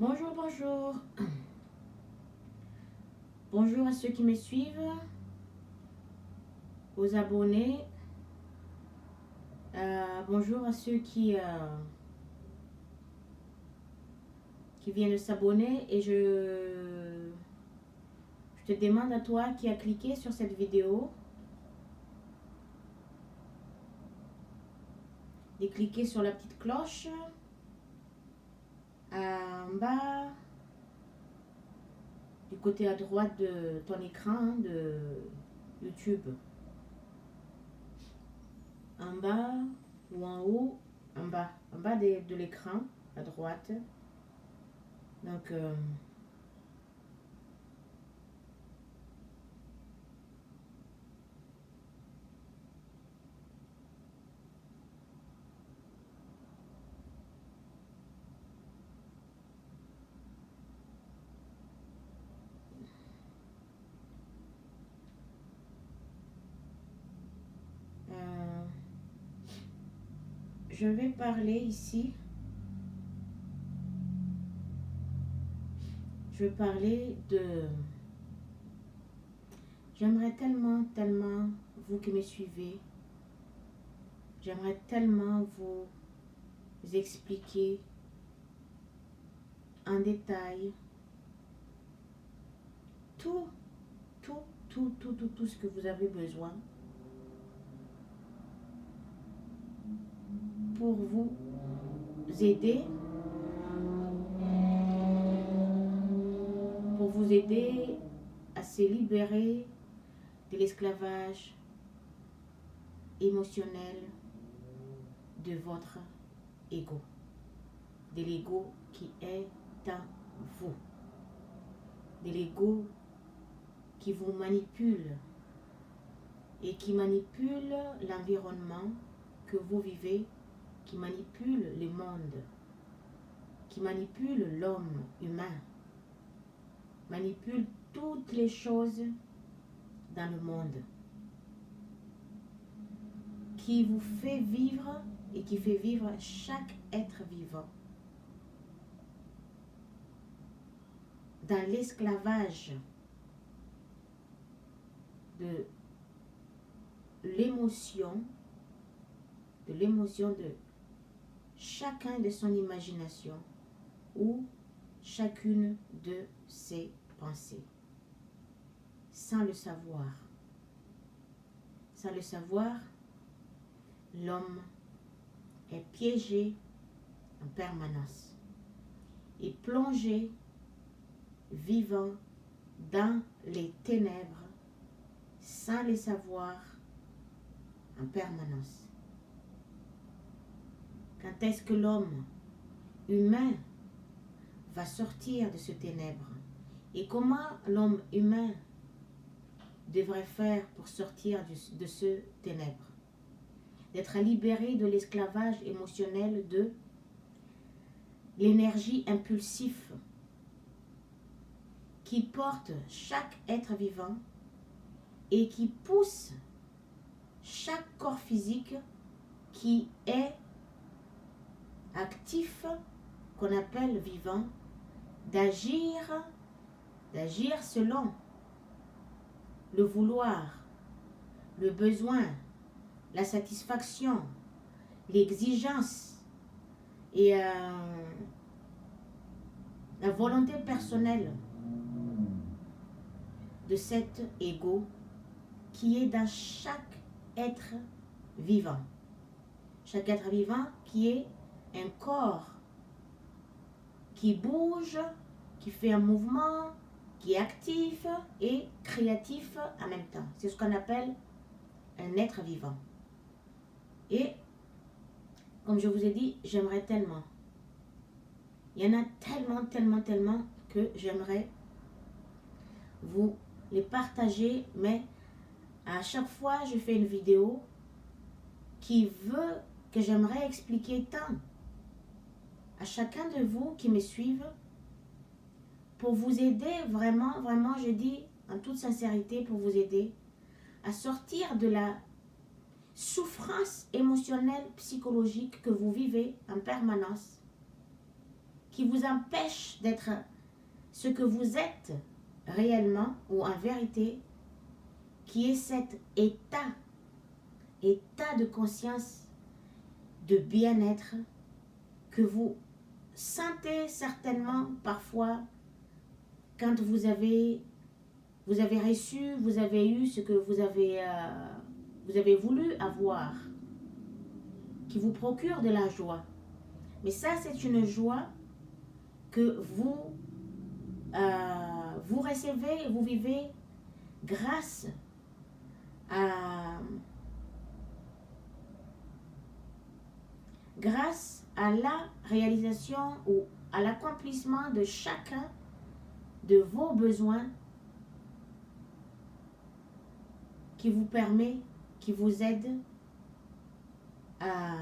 Bonjour, bonjour. Bonjour à ceux qui me suivent, aux abonnés. Bonjour à ceux qui viennent de s'abonner. Et je te demande à toi qui as cliqué sur cette vidéo de cliquer sur la petite cloche en bas du côté à droite de ton écran de YouTube. En bas ou en haut, en bas de l'écran à droite. Donc je vais parler ici. Je vais parler de... J'aimerais tellement, vous qui me suivez, j'aimerais tellement vous expliquer en détail tout ce que vous avez besoin pour vous aider, à se libérer de l'esclavage émotionnel de votre ego, de l'ego qui est en vous, de l'ego qui vous manipule et qui manipule l'environnement que vous vivez, qui manipule le monde, qui manipule l'homme humain, manipule toutes les choses dans le monde, qui vous fait vivre et qui fait vivre chaque être vivant dans l'esclavage de l'émotion, de chacun de son imagination ou chacune de ses pensées, sans le savoir. Sans le savoir, l'homme est piégé en permanence et plongé, vivant dans les ténèbres, sans le savoir, en permanence. Quand est-ce que l'homme humain va sortir de ce ténèbre? Et comment l'homme humain devrait faire pour sortir de ce ténèbre? D'être libéré de l'esclavage émotionnel de l'énergie impulsive qui porte chaque être vivant et qui pousse chaque corps physique qui est actif, qu'on appelle vivant, d'agir selon le vouloir, le besoin, la satisfaction, l'exigence et la volonté personnelle de cet ego qui est dans chaque être vivant. Chaque être vivant qui est un corps qui bouge, qui fait un mouvement, qui est actif et créatif en même temps. C'est ce qu'on appelle un être vivant. Et comme je vous ai dit, j'aimerais tellement. Il y en a tellement que j'aimerais vous les partager, mais à chaque fois je fais une vidéo qui veut que j'aimerais expliquer tant à chacun de vous qui me suivent pour vous aider vraiment, je dis en toute sincérité, pour vous aider à sortir de la souffrance émotionnelle, psychologique que vous vivez en permanence, qui vous empêche d'être ce que vous êtes réellement ou en vérité, qui est cet état de conscience, de bien-être que vous sentez certainement parfois quand vous avez reçu, vous avez eu ce que vous avez voulu avoir, qui vous procure de la joie. Mais ça, c'est une joie que vous recevez, vous vivez grâce à la réalisation ou à l'accomplissement de chacun de vos besoins qui vous permet, qui vous aide à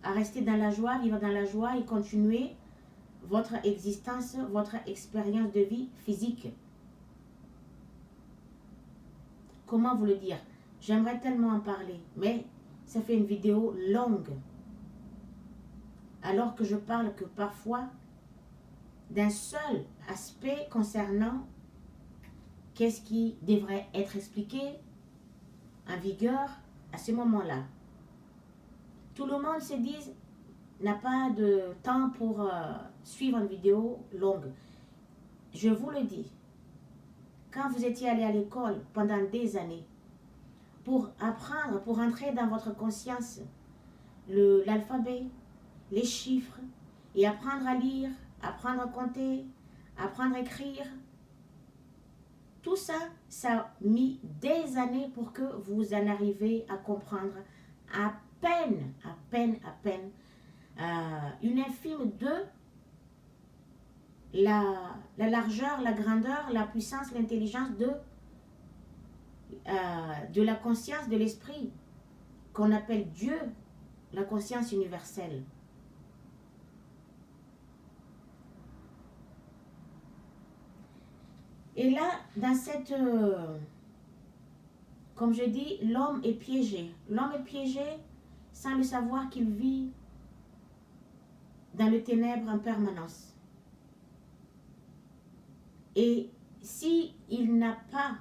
rester dans la joie, vivre dans la joie et continuer votre existence, votre expérience de vie physique. Comment vous le dire? J'aimerais tellement en parler, mais ça fait une vidéo longue. Alors que je parle que parfois d'un seul aspect concernant qu'est-ce qui devrait être expliqué en vigueur à ce moment-là. Tout le monde se dit n'a pas de temps pour suivre une vidéo longue. Je vous le dis, quand vous étiez allé à l'école pendant des années, pour apprendre, pour entrer dans votre conscience l'alphabet, les chiffres, et apprendre à lire, apprendre à compter, apprendre à écrire, tout ça, ça a mis des années pour que vous en arriviez à comprendre à peine, une infime de la largeur, la grandeur, la puissance, l'intelligence de la conscience de l'esprit qu'on appelle Dieu, la conscience universelle. Et là, dans cette... comme je dis, l'homme est piégé. L'homme est piégé sans le savoir qu'il vit dans le ténèbre en permanence. Et si l'homme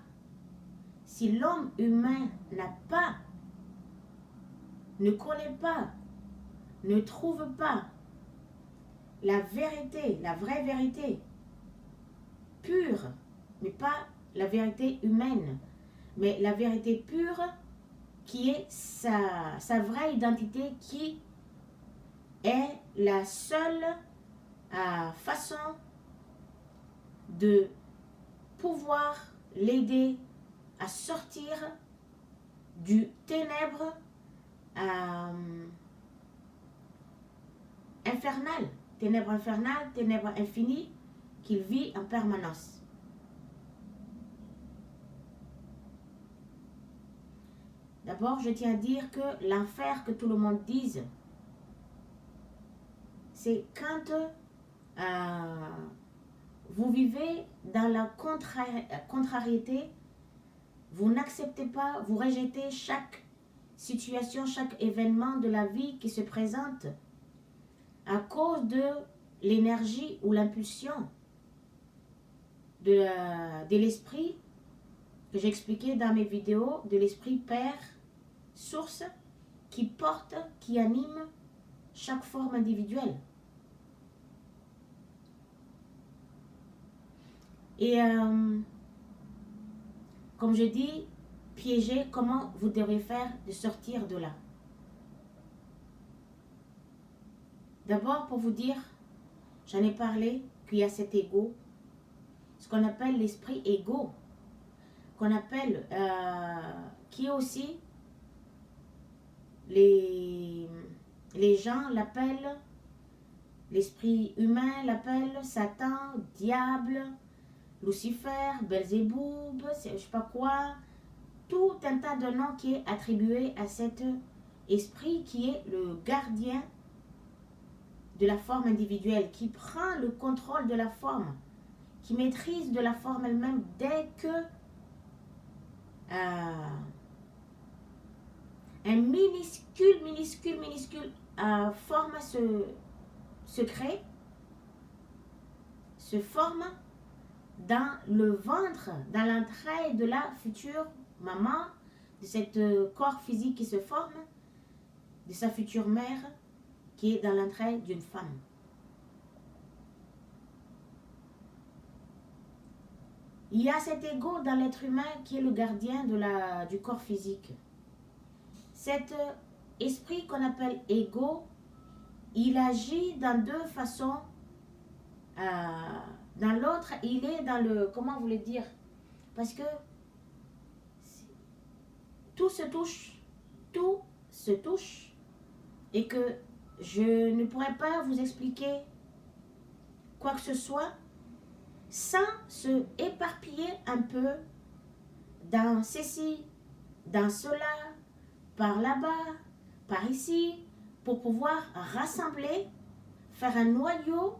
humain ne connaît pas, ne trouve pas la vérité, la vraie vérité, pure, mais pas la vérité humaine, mais la vérité pure qui est sa vraie identité, qui est la seule façon de pouvoir l'aider à sortir du ténèbre infernal, ténèbre infini qu'il vit en permanence. D'abord, je tiens à dire que l'enfer que tout le monde dise, c'est quand vous vivez dans la contrariété, vous n'acceptez pas, vous rejetez chaque situation, chaque événement de la vie qui se présente à cause de l'énergie ou l'impulsion de l'esprit que j'expliquais dans mes vidéos, de l'esprit Père, source, qui porte, qui anime chaque forme individuelle. Et comme je dis, piéger, comment vous devez faire de sortir de là. D'abord, pour vous dire, j'en ai parlé, qu'il y a cet ego, ce qu'on appelle l'esprit ego, qu'on appelle, qui est aussi, les gens l'appellent, l'esprit humain l'appelle Satan, diable, Lucifer, Belzéboub, je ne sais pas quoi, tout un tas de noms qui est attribué à cet esprit qui est le gardien de la forme individuelle, qui prend le contrôle de la forme, qui maîtrise de la forme elle-même dès que un minuscule forme se crée, se forme dans le ventre, dans l'entraille de la future maman, de cet corps physique qui se forme, de sa future mère qui est dans l'entraille d'une femme. Il y a cet ego dans l'être humain qui est le gardien du corps physique. Cet esprit qu'on appelle ego, il agit dans deux façons. Dans l'autre, il est dans le... Comment vous le dire? Parce que tout se touche, et que je ne pourrais pas vous expliquer quoi que ce soit sans se éparpiller un peu dans ceci, dans cela, par là-bas, par ici, pour pouvoir rassembler, faire un noyau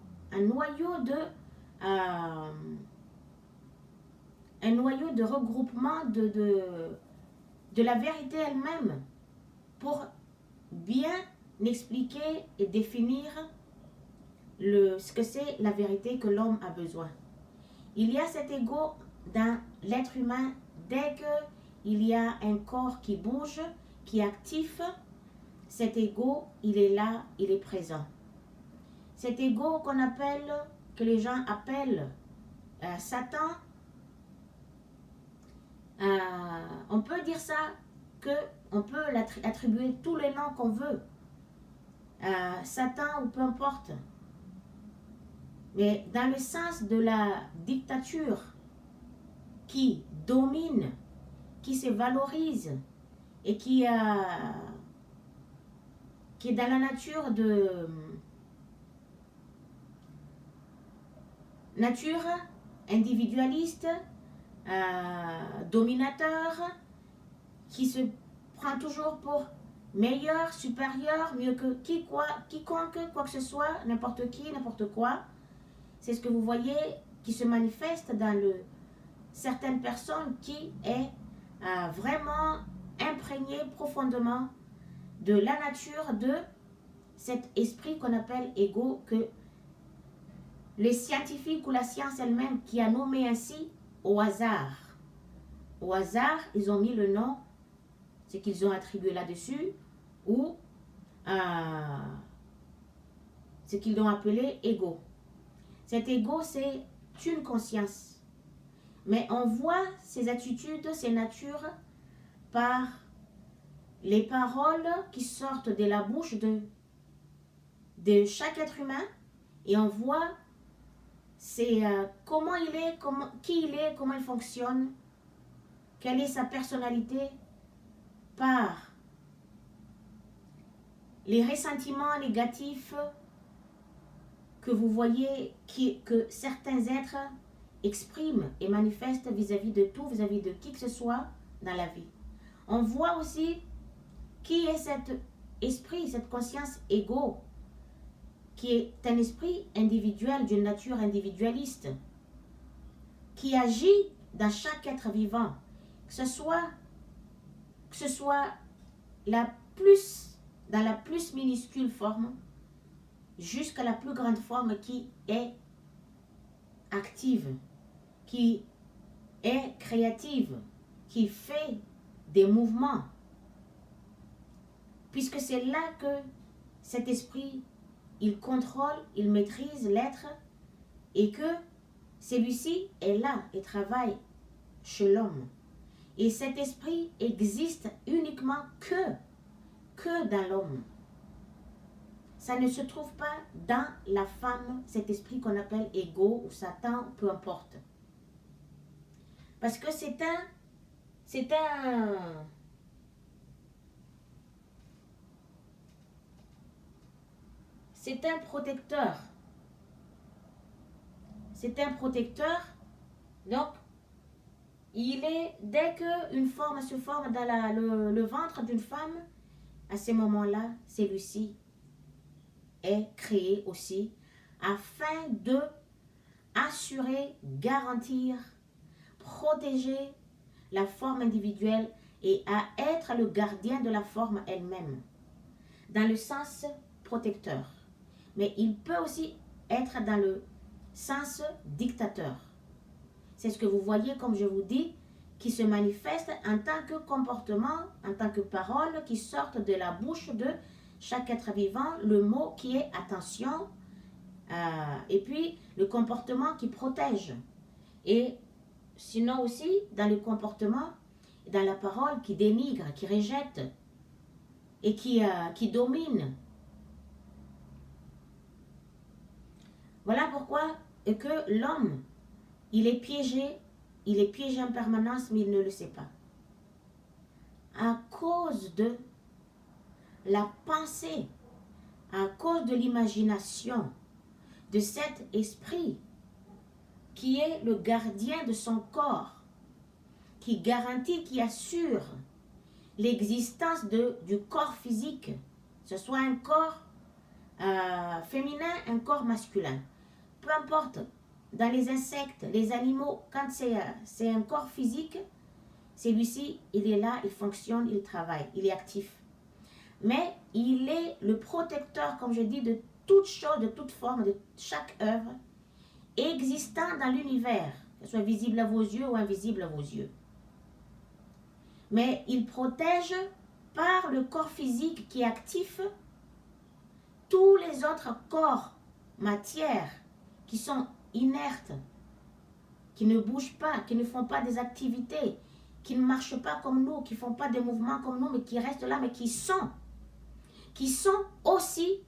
de regroupement de la vérité elle-même, pour bien expliquer et définir ce que c'est la vérité que l'homme a besoin. Il y a cet ego dans l'être humain dès qu'il y a un corps qui bouge, qui est actif. Cet ego, il est là, il est présent. Cet ego que les gens appellent Satan, on peut dire ça, on peut attribuer tous les noms qu'on veut. Satan ou peu importe. Mais dans le sens de la dictature qui domine, qui se valorise et qui est dans la nature individualiste, dominateur, qui se prend toujours pour meilleur, supérieur, mieux que quiconque, quoi que ce soit, n'importe qui, n'importe quoi. C'est ce que vous voyez qui se manifeste dans certaines personnes qui est vraiment imprégné profondément de la nature de cet esprit qu'on appelle ego, que les scientifiques ou la science elle-même qui a nommé ainsi au hasard. Au hasard, ils ont mis le nom, ce qu'ils ont attribué là-dessus, ou ce qu'ils ont appelé ego. Cet ego, c'est une conscience. Mais on voit ces attitudes, ces natures, par les paroles qui sortent de la bouche de chaque être humain. Et on voit comment il est, qui il est, comment il fonctionne, quelle est sa personnalité, par les ressentiments négatifs que vous voyez que certains êtres expriment et manifestent vis-à-vis de tout, vis-à-vis de qui que ce soit dans la vie. On voit aussi qui est cet esprit, cette conscience égo, qui est un esprit individuel, d'une nature individualiste, qui agit dans chaque être vivant, que ce soit dans la plus minuscule forme, jusqu'à la plus grande forme qui est active, qui est créative, qui fait des mouvements. Puisque c'est là que cet esprit, il contrôle, il maîtrise l'être, et que celui-ci est là et travaille chez l'homme. Et cet esprit existe uniquement que dans l'homme. Ça ne se trouve pas dans la femme, cet esprit qu'on appelle ego ou Satan, peu importe. Parce que c'est un protecteur. C'est un protecteur. Donc, dès qu'une forme se forme dans le ventre d'une femme, à ce moment-là, celui-ci est créé aussi afin de assurer, garantir, protéger la forme individuelle et à être le gardien de la forme elle-même, dans le sens protecteur. Mais il peut aussi être dans le sens dictateur. C'est ce que vous voyez, comme je vous dis, qui se manifeste en tant que comportement, en tant que parole qui sortent de la bouche de chaque être vivant, le mot qui est attention, et puis le comportement qui protège. Et sinon aussi, dans le comportement, dans la parole qui dénigre, qui rejette et qui domine. Voilà pourquoi que l'homme, il est piégé en permanence, mais il ne le sait pas. À cause de la pensée, à cause de l'imagination de cet esprit qui est le gardien de son corps, qui garantit, qui assure l'existence du corps physique, que ce soit un corps féminin, un corps masculin. Peu importe, dans les insectes, les animaux, quand c'est un corps physique, celui-ci, il est là, il fonctionne, il travaille, il est actif. Mais il est le protecteur, comme je dis, de toute chose, de toute forme, de chaque œuvre existant dans l'univers, que ce soit visible à vos yeux ou invisible à vos yeux. Mais il protège par le corps physique qui est actif tous les autres corps, matières, qui sont inertes, qui ne bougent pas, qui ne font pas des activités, qui ne marchent pas comme nous, qui ne font pas des mouvements comme nous, mais qui restent là, mais qui sont aussi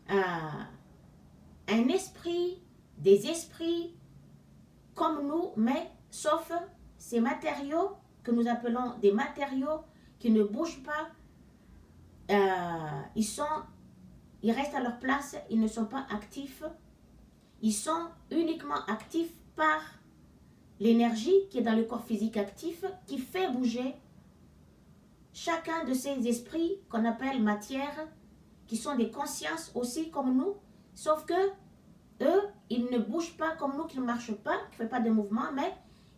un esprit, des esprits comme nous, mais sauf ces matériaux que nous appelons des matériaux qui ne bougent pas, ils restent à leur place, ils ne sont pas actifs, ils sont uniquement actifs par l'énergie qui est dans le corps physique actif, qui fait bouger chacun de ces esprits qu'on appelle matière, qui sont des consciences aussi comme nous, sauf que eux, ils ne bougent pas comme nous, qui ne marchent pas, qui ne font pas de mouvement, mais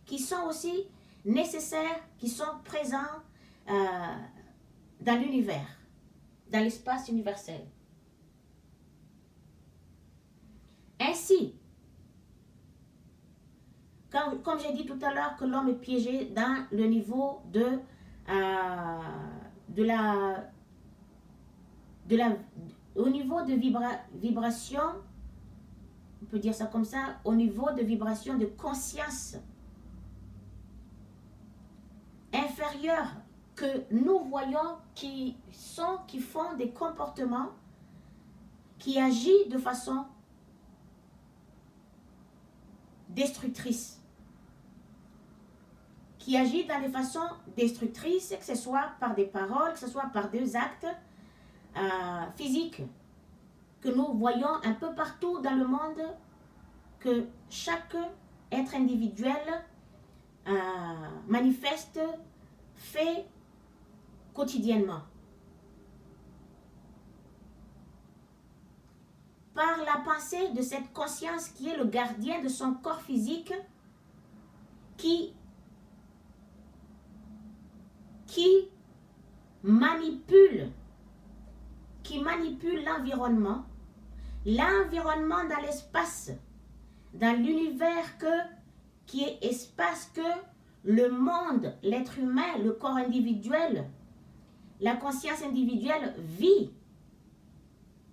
qui sont aussi nécessaires, qui sont présents dans l'univers, dans l'espace universel. Ainsi, comme j'ai dit tout à l'heure que l'homme est piégé dans le niveau au niveau de vibration, on peut dire ça comme ça, au niveau de vibration de conscience inférieure que nous voyons qui font des comportements, qui agissent de façon destructrice, qui agit dans des façons destructrices, que ce soit par des paroles, que ce soit par des actes physiques, que nous voyons un peu partout dans le monde, que chaque être individuel manifeste, fait quotidiennement. Par la pensée de cette conscience qui est le gardien de son corps physique, qui manipule l'environnement dans l'espace, dans l'univers qui est espace que le monde, l'être humain, le corps individuel, la conscience individuelle vit,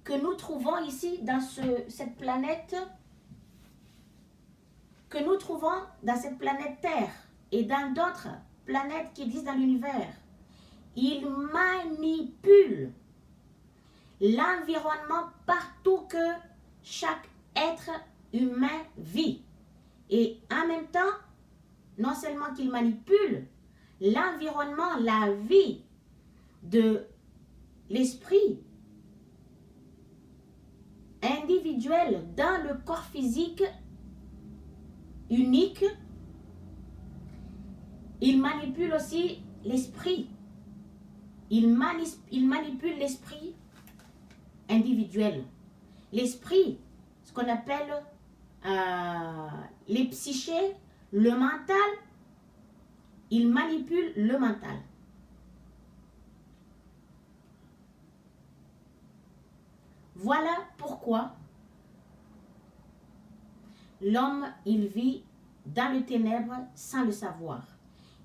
que nous trouvons ici dans cette planète, que nous trouvons dans cette planète Terre et dans d'autres planètes qui existent dans l'univers. Il manipule l'environnement partout que chaque être humain vit. Et en même temps, non seulement qu'il manipule l'environnement, la vie de l'esprit individuel dans le corps physique unique, il manipule aussi l'esprit. Il manipule l'esprit individuel. L'esprit, ce qu'on appelle les psychés, le mental, il manipule le mental. Voilà pourquoi l'homme, il vit dans le ténèbre sans le savoir.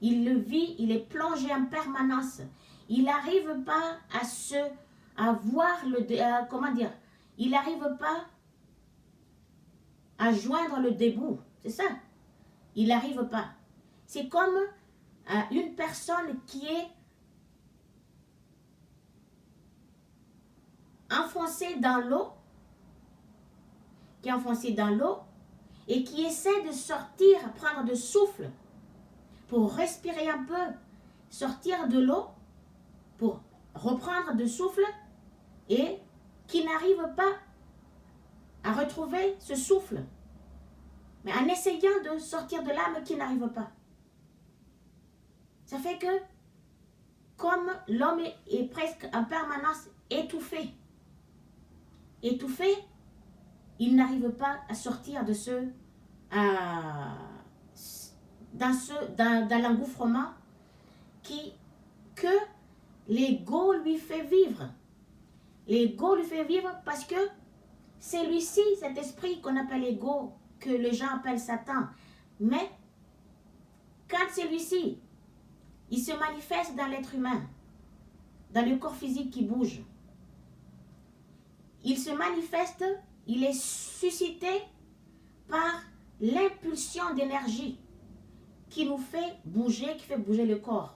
Il le vit, il est plongé en permanence. Il n'arrive pas à voir comment dire, il n'arrive pas à joindre le debout. C'est ça. Il n'arrive pas. C'est comme une personne qui est enfoncée dans l'eau, et qui essaie de sortir, prendre de souffle pour respirer un peu, sortir de l'eau pour reprendre de souffle et qui n'arrive pas à retrouver ce souffle. Mais en essayant de sortir de là, mais qui n'arrive pas. Ça fait que comme l'homme est presque en permanence étouffé, il n'arrive pas à sortir de dans l'engouffrement que l'ego lui fait vivre. L'ego lui fait vivre parce que c'est lui-ci, cet esprit qu'on appelle ego, que les gens appellent Satan. Mais quand celui-ci, il se manifeste dans l'être humain, dans le corps physique qui bouge, il se manifeste, il est suscité par l'impulsion d'énergie qui nous fait bouger, qui fait bouger le corps,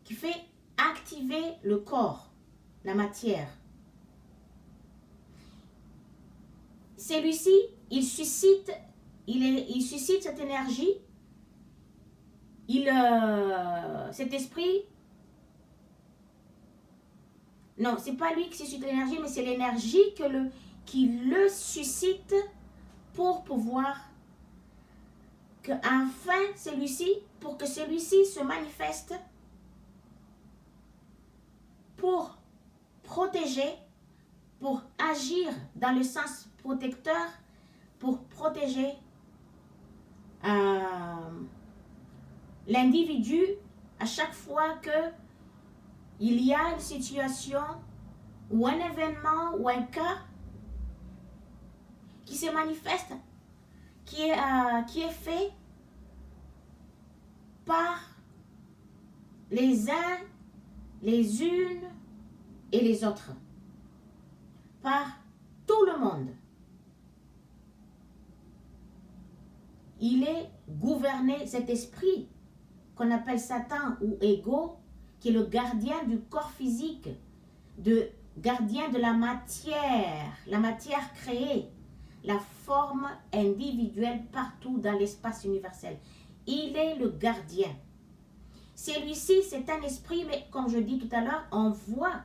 qui fait activer le corps, la matière. Celui-ci, il suscite cette énergie, cet esprit. Non, c'est pas lui qui suscite l'énergie, mais c'est l'énergie qui le suscite pour pouvoir pour que celui-ci se manifeste pour protéger, pour agir dans le sens protecteur, pour protéger l'individu à chaque fois que il y a une situation ou un événement ou un cas qui se manifeste, qui est fait par les uns, les unes et les autres, par tout le monde. Il est gouverné, cet esprit qu'on appelle Satan ou ego, qui est le gardien du corps physique, gardien de la matière créée, la forme individuelle partout dans l'espace universel. Il est le gardien. Celui-ci, c'est un esprit, mais comme je dis tout à l'heure, on voit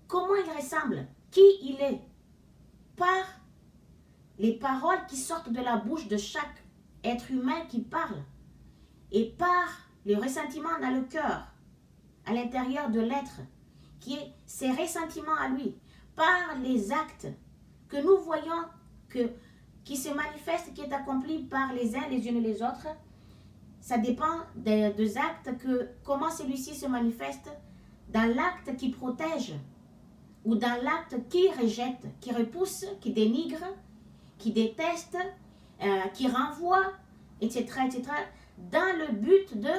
comment il ressemble, qui il est, par les paroles qui sortent de la bouche de chaque être humain qui parle, et par le ressentiment dans le cœur, à l'intérieur de l'être, qui est ses ressentiments à lui, par les actes que nous voyons, qui se manifestent, qui est accompli par les uns, les unes et les autres. Ça dépend des actes, comment celui-ci se manifeste dans l'acte qui protège, ou dans l'acte qui rejette, qui repousse, qui dénigre, qui déteste, qui renvoie, etc., etc., dans le but de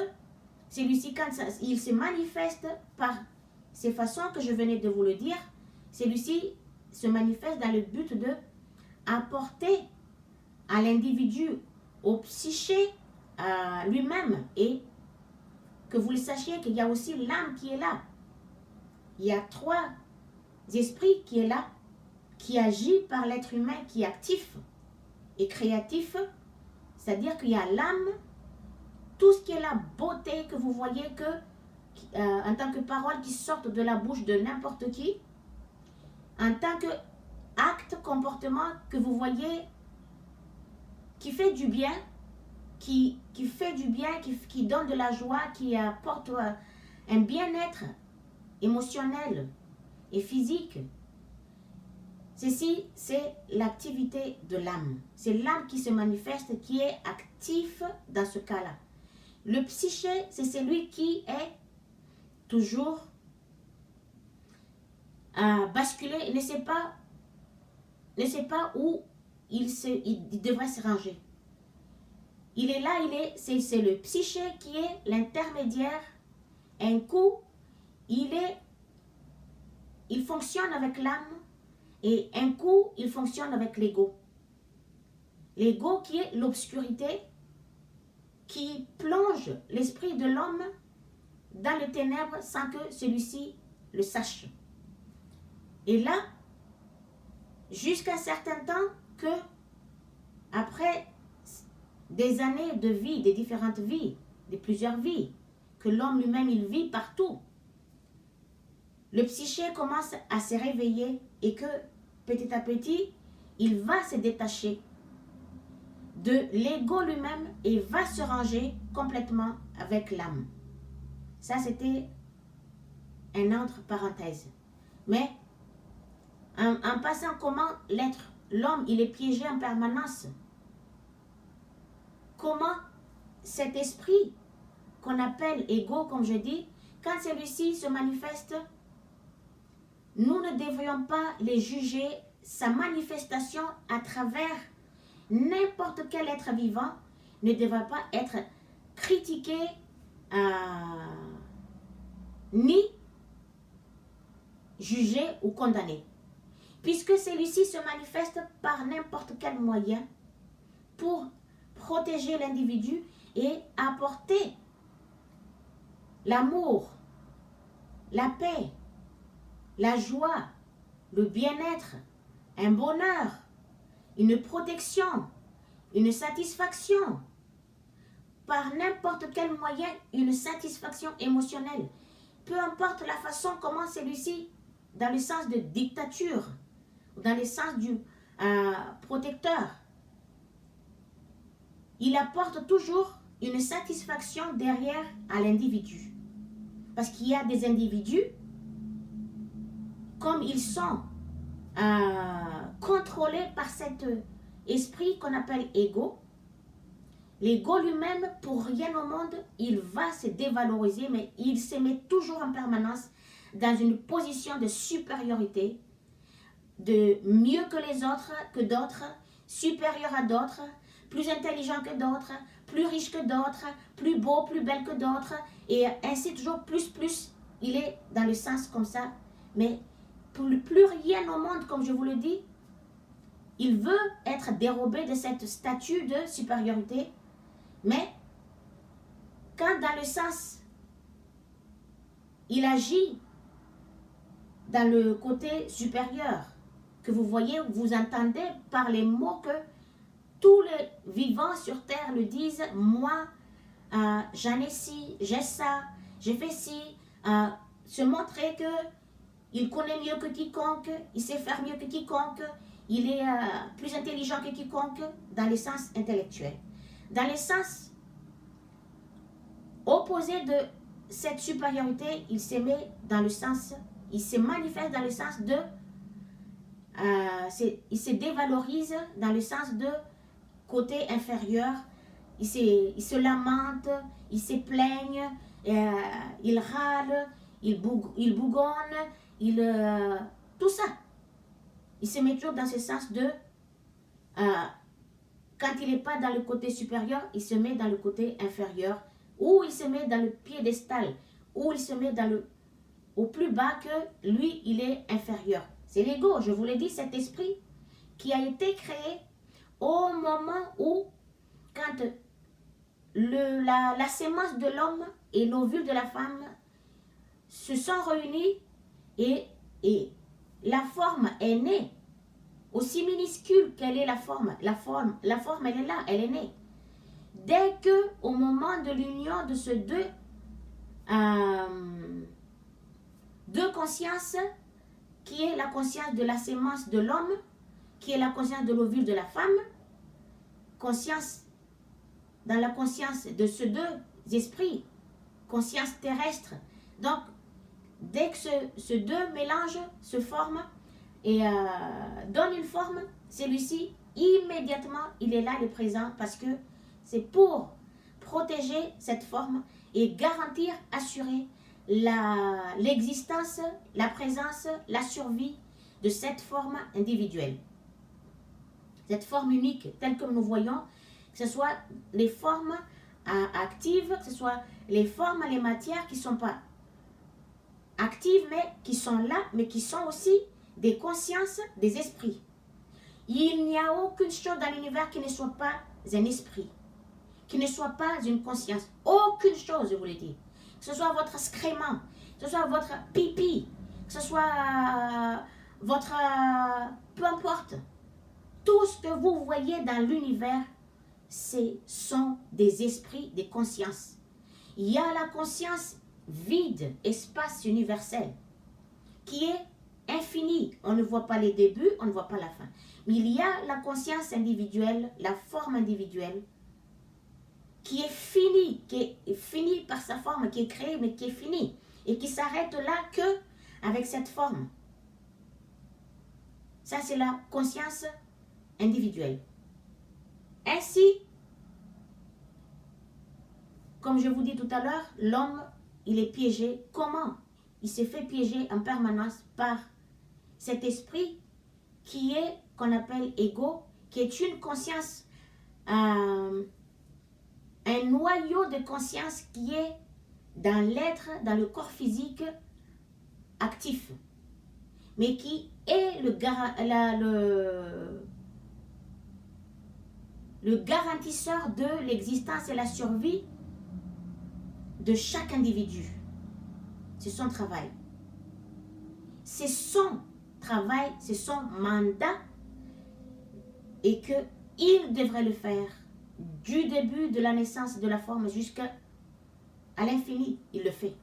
celui-ci, quand il se manifeste par ces façons que je venais de vous le dire, celui-ci se manifeste dans le but de apporter à l'individu, au psyché lui-même, et que vous le sachiez qu'il y a aussi l'âme qui est là. Il y a 3 esprits qui est là, qui agit par l'être humain, qui est actif et créatif, c'est-à-dire qu'il y a l'âme, tout ce qui est la beauté que vous voyez en tant que parole qui sortent de la bouche de n'importe qui, en tant que acte, comportement que vous voyez qui fait du bien, qui fait du bien, qui donne de la joie, qui apporte un bien-être émotionnel et physique. Ceci, c'est l'activité de l'âme. C'est l'âme qui se manifeste, qui est actif dans ce cas-là. Le psyché, c'est celui qui est toujours basculé, ne sait pas où il devrait se ranger. Il est là, c'est le psyché qui est l'intermédiaire. Un coup, il fonctionne avec l'âme et un coup, il fonctionne avec l'ego. L'ego qui est l'obscurité qui plonge l'esprit de l'homme dans les ténèbres sans que celui-ci le sache. Et là, jusqu'à un certain temps que, après des années de vie, des différentes vies, de plusieurs vies, que l'homme lui-même, il vit partout, le psyché commence à se réveiller et que, petit à petit, il va se détacher de l'ego lui-même et va se ranger complètement avec l'âme. Ça, c'était un entre parenthèses. Mais, en passant comment l'homme, il est piégé en permanence. Comment cet esprit qu'on appelle ego, comme je dis, quand celui-ci se manifeste, nous ne devrions pas les juger sa manifestation à travers n'importe quel être vivant, ne devrait pas être critiqué ni jugé ou condamné. Puisque celui-ci se manifeste par n'importe quel moyen pour protéger l'individu et apporter l'amour, la paix, la joie, le bien-être, un bonheur, une protection, une satisfaction, par n'importe quel moyen, une satisfaction émotionnelle. Peu importe la façon comment celui-ci, dans le sens de dictature, dans le sens du protecteur, il apporte toujours une satisfaction derrière à l'individu. Parce qu'il y a des individus, comme ils sont contrôlés par cet esprit qu'on appelle ego, l'ego lui-même, pour rien au monde, il va se dévaloriser, mais il se met toujours en permanence dans une position de supériorité, de mieux que les autres, que d'autres, supérieur à d'autres, plus intelligent que d'autres, plus riche que d'autres, plus beau, plus belle que d'autres, et ainsi toujours plus, il est dans le sens comme ça, mais pour plus rien au monde, comme je vous le dis, il veut être dérobé de cette statue de supériorité, mais quand dans le sens, il agit dans le côté supérieur, que vous voyez, vous entendez par les mots que tous les vivants sur terre le disent, moi, j'en ai ci, j'ai ça, j'ai fait ci, se montrer que il connaît mieux que quiconque, il sait faire mieux que quiconque, il est plus intelligent que quiconque dans le sens intellectuel. Dans le sens opposé de cette supériorité, il se met dans le sens, il se manifeste dans le sens de, il se dévalorise dans le sens de côté inférieur, il se lamente, il se plaigne, il râle, il bougonne, tout ça. Il se met toujours dans ce sens de, quand il n'est pas dans le côté supérieur, il se met dans le côté inférieur, ou il se met dans le piédestal, ou il se met au plus bas que lui, il est inférieur. C'est l'ego, je vous l'ai dit, cet esprit qui a été créé au moment où, quand la sémence de l'homme et l'ovule de la femme se sont réunis et la forme est née, aussi minuscule qu'elle est la forme elle est là, elle est née. Dès que, au moment de l'union de ces deux consciences, qui est la conscience de la sémence de l'homme, qui est la conscience de l'ovule de la femme, dans la conscience de ces deux esprits, conscience terrestre. Donc, dès que ces deux mélanges se forment et donnent une forme, celui-ci, immédiatement, il est là, le présent, parce que c'est pour protéger cette forme et garantir, assurer l'existence, la présence, la survie de cette forme individuelle. cette forme unique, telle que nous voyons, que ce soit les formes actives, que ce soit les formes, les matières qui ne sont pas actives, mais qui sont là, mais qui sont aussi des consciences, des esprits. Il n'y a aucune chose dans l'univers qui ne soit pas un esprit, qui ne soit pas une conscience. Aucune chose, je vous le dis. Que ce soit votre excrément, que ce soit votre pipi, que ce soit votre... peu importe. Tout ce que vous voyez dans l'univers, ce sont des esprits, des consciences. Il y a la conscience vide, espace universel, qui est infinie. On ne voit pas les débuts, on ne voit pas la fin. Mais il y a la conscience individuelle, la forme individuelle, qui est finie par sa forme, qui est créée, mais qui est finie. Et qui s'arrête là que avec cette forme. Ça, c'est la conscience individuelle. Ainsi, comme je vous dis tout à l'heure, l'homme, il est piégé. Comment? Il s'est fait piéger en permanence par cet esprit qui est, qu'on appelle ego, qui est une conscience, un noyau de conscience qui est dans l'être, dans le corps physique actif, mais qui est le garantisseur de l'existence et la survie de chaque individu. C'est son travail. C'est son travail, c'est son mandat, et qu'il devrait le faire du début de la naissance de la forme jusqu'à l'infini. Il le fait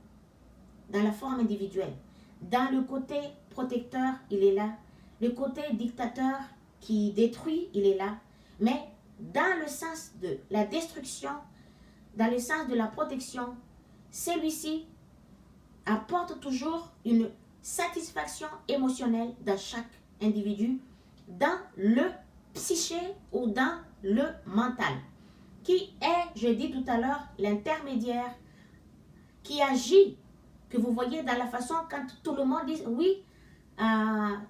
dans la forme individuelle. Dans le côté protecteur, il est là. Le côté dictateur qui détruit, il est là. Mais dans le sens de la destruction, dans le sens de la protection, celui-ci apporte toujours une satisfaction émotionnelle dans chaque individu, dans le psyché ou dans le mental, qui est, je dis tout à l'heure, l'intermédiaire qui agit, que vous voyez dans la façon quand tout le monde dit oui,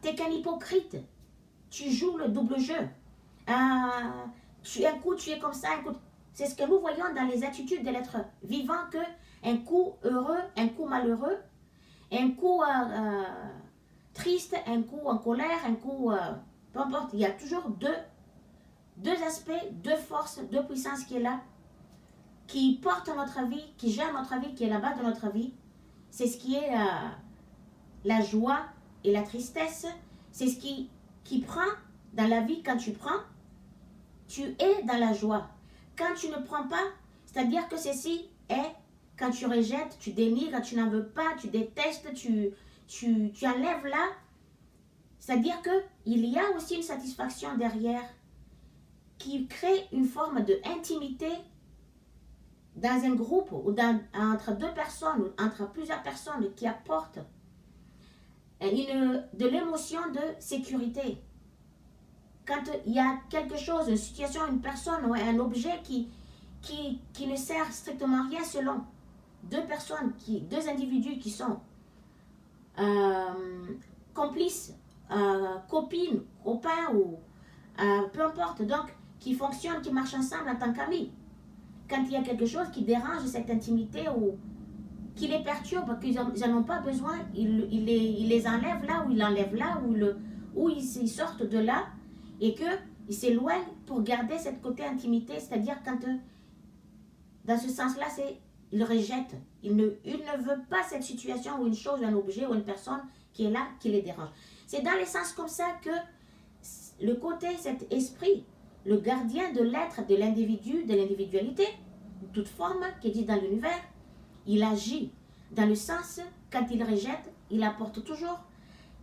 t'es qu'un hypocrite, tu joues le double jeu, un coup tu es comme ça, un coup... C'est ce que nous voyons dans les attitudes de l'être vivant, que un coup heureux, un coup malheureux, un coup triste, un coup en colère, un coup... peu importe, il y a toujours deux aspects, deux forces, deux puissances qui est là, qui portent notre vie, qui gèrent notre vie, qui est là-bas de notre vie. C'est ce qui est la joie et la tristesse. C'est ce qui prend dans la vie. Quand tu prends, tu es dans la joie. Quand tu ne prends pas, c'est-à-dire que ceci est, quand tu rejettes, tu dénies, quand tu n'en veux pas, tu détestes, tu enlèves là, c'est-à-dire qu'il y a aussi une satisfaction derrière qui crée une forme d'intimité dans un groupe ou entre deux personnes ou entre plusieurs personnes qui apportent de l'émotion de sécurité. Quand il y a quelque chose, une situation, une personne ou un objet qui ne sert strictement à rien selon deux individus qui sont complices, copines, copains ou peu importe, donc qui fonctionnent, qui marchent ensemble en tant qu'amis. Quand il y a quelque chose qui dérange cette intimité ou qui les perturbe, qu'ils n'en ont pas besoin, il les enlève là ou il l'enlève là ou ils sortent de là et qu'ils s'éloignent pour garder cette côté intimité, c'est-à-dire quand dans ce sens-là, il rejette, il ne veut pas cette situation ou une chose, un objet ou une personne qui est là, qui les dérange. C'est dans les sens comme ça que le côté, cet esprit, le gardien de l'être, de l'individu, de l'individualité, de toute forme qui existe dans l'univers, il agit dans le sens, quand il rejette, il apporte toujours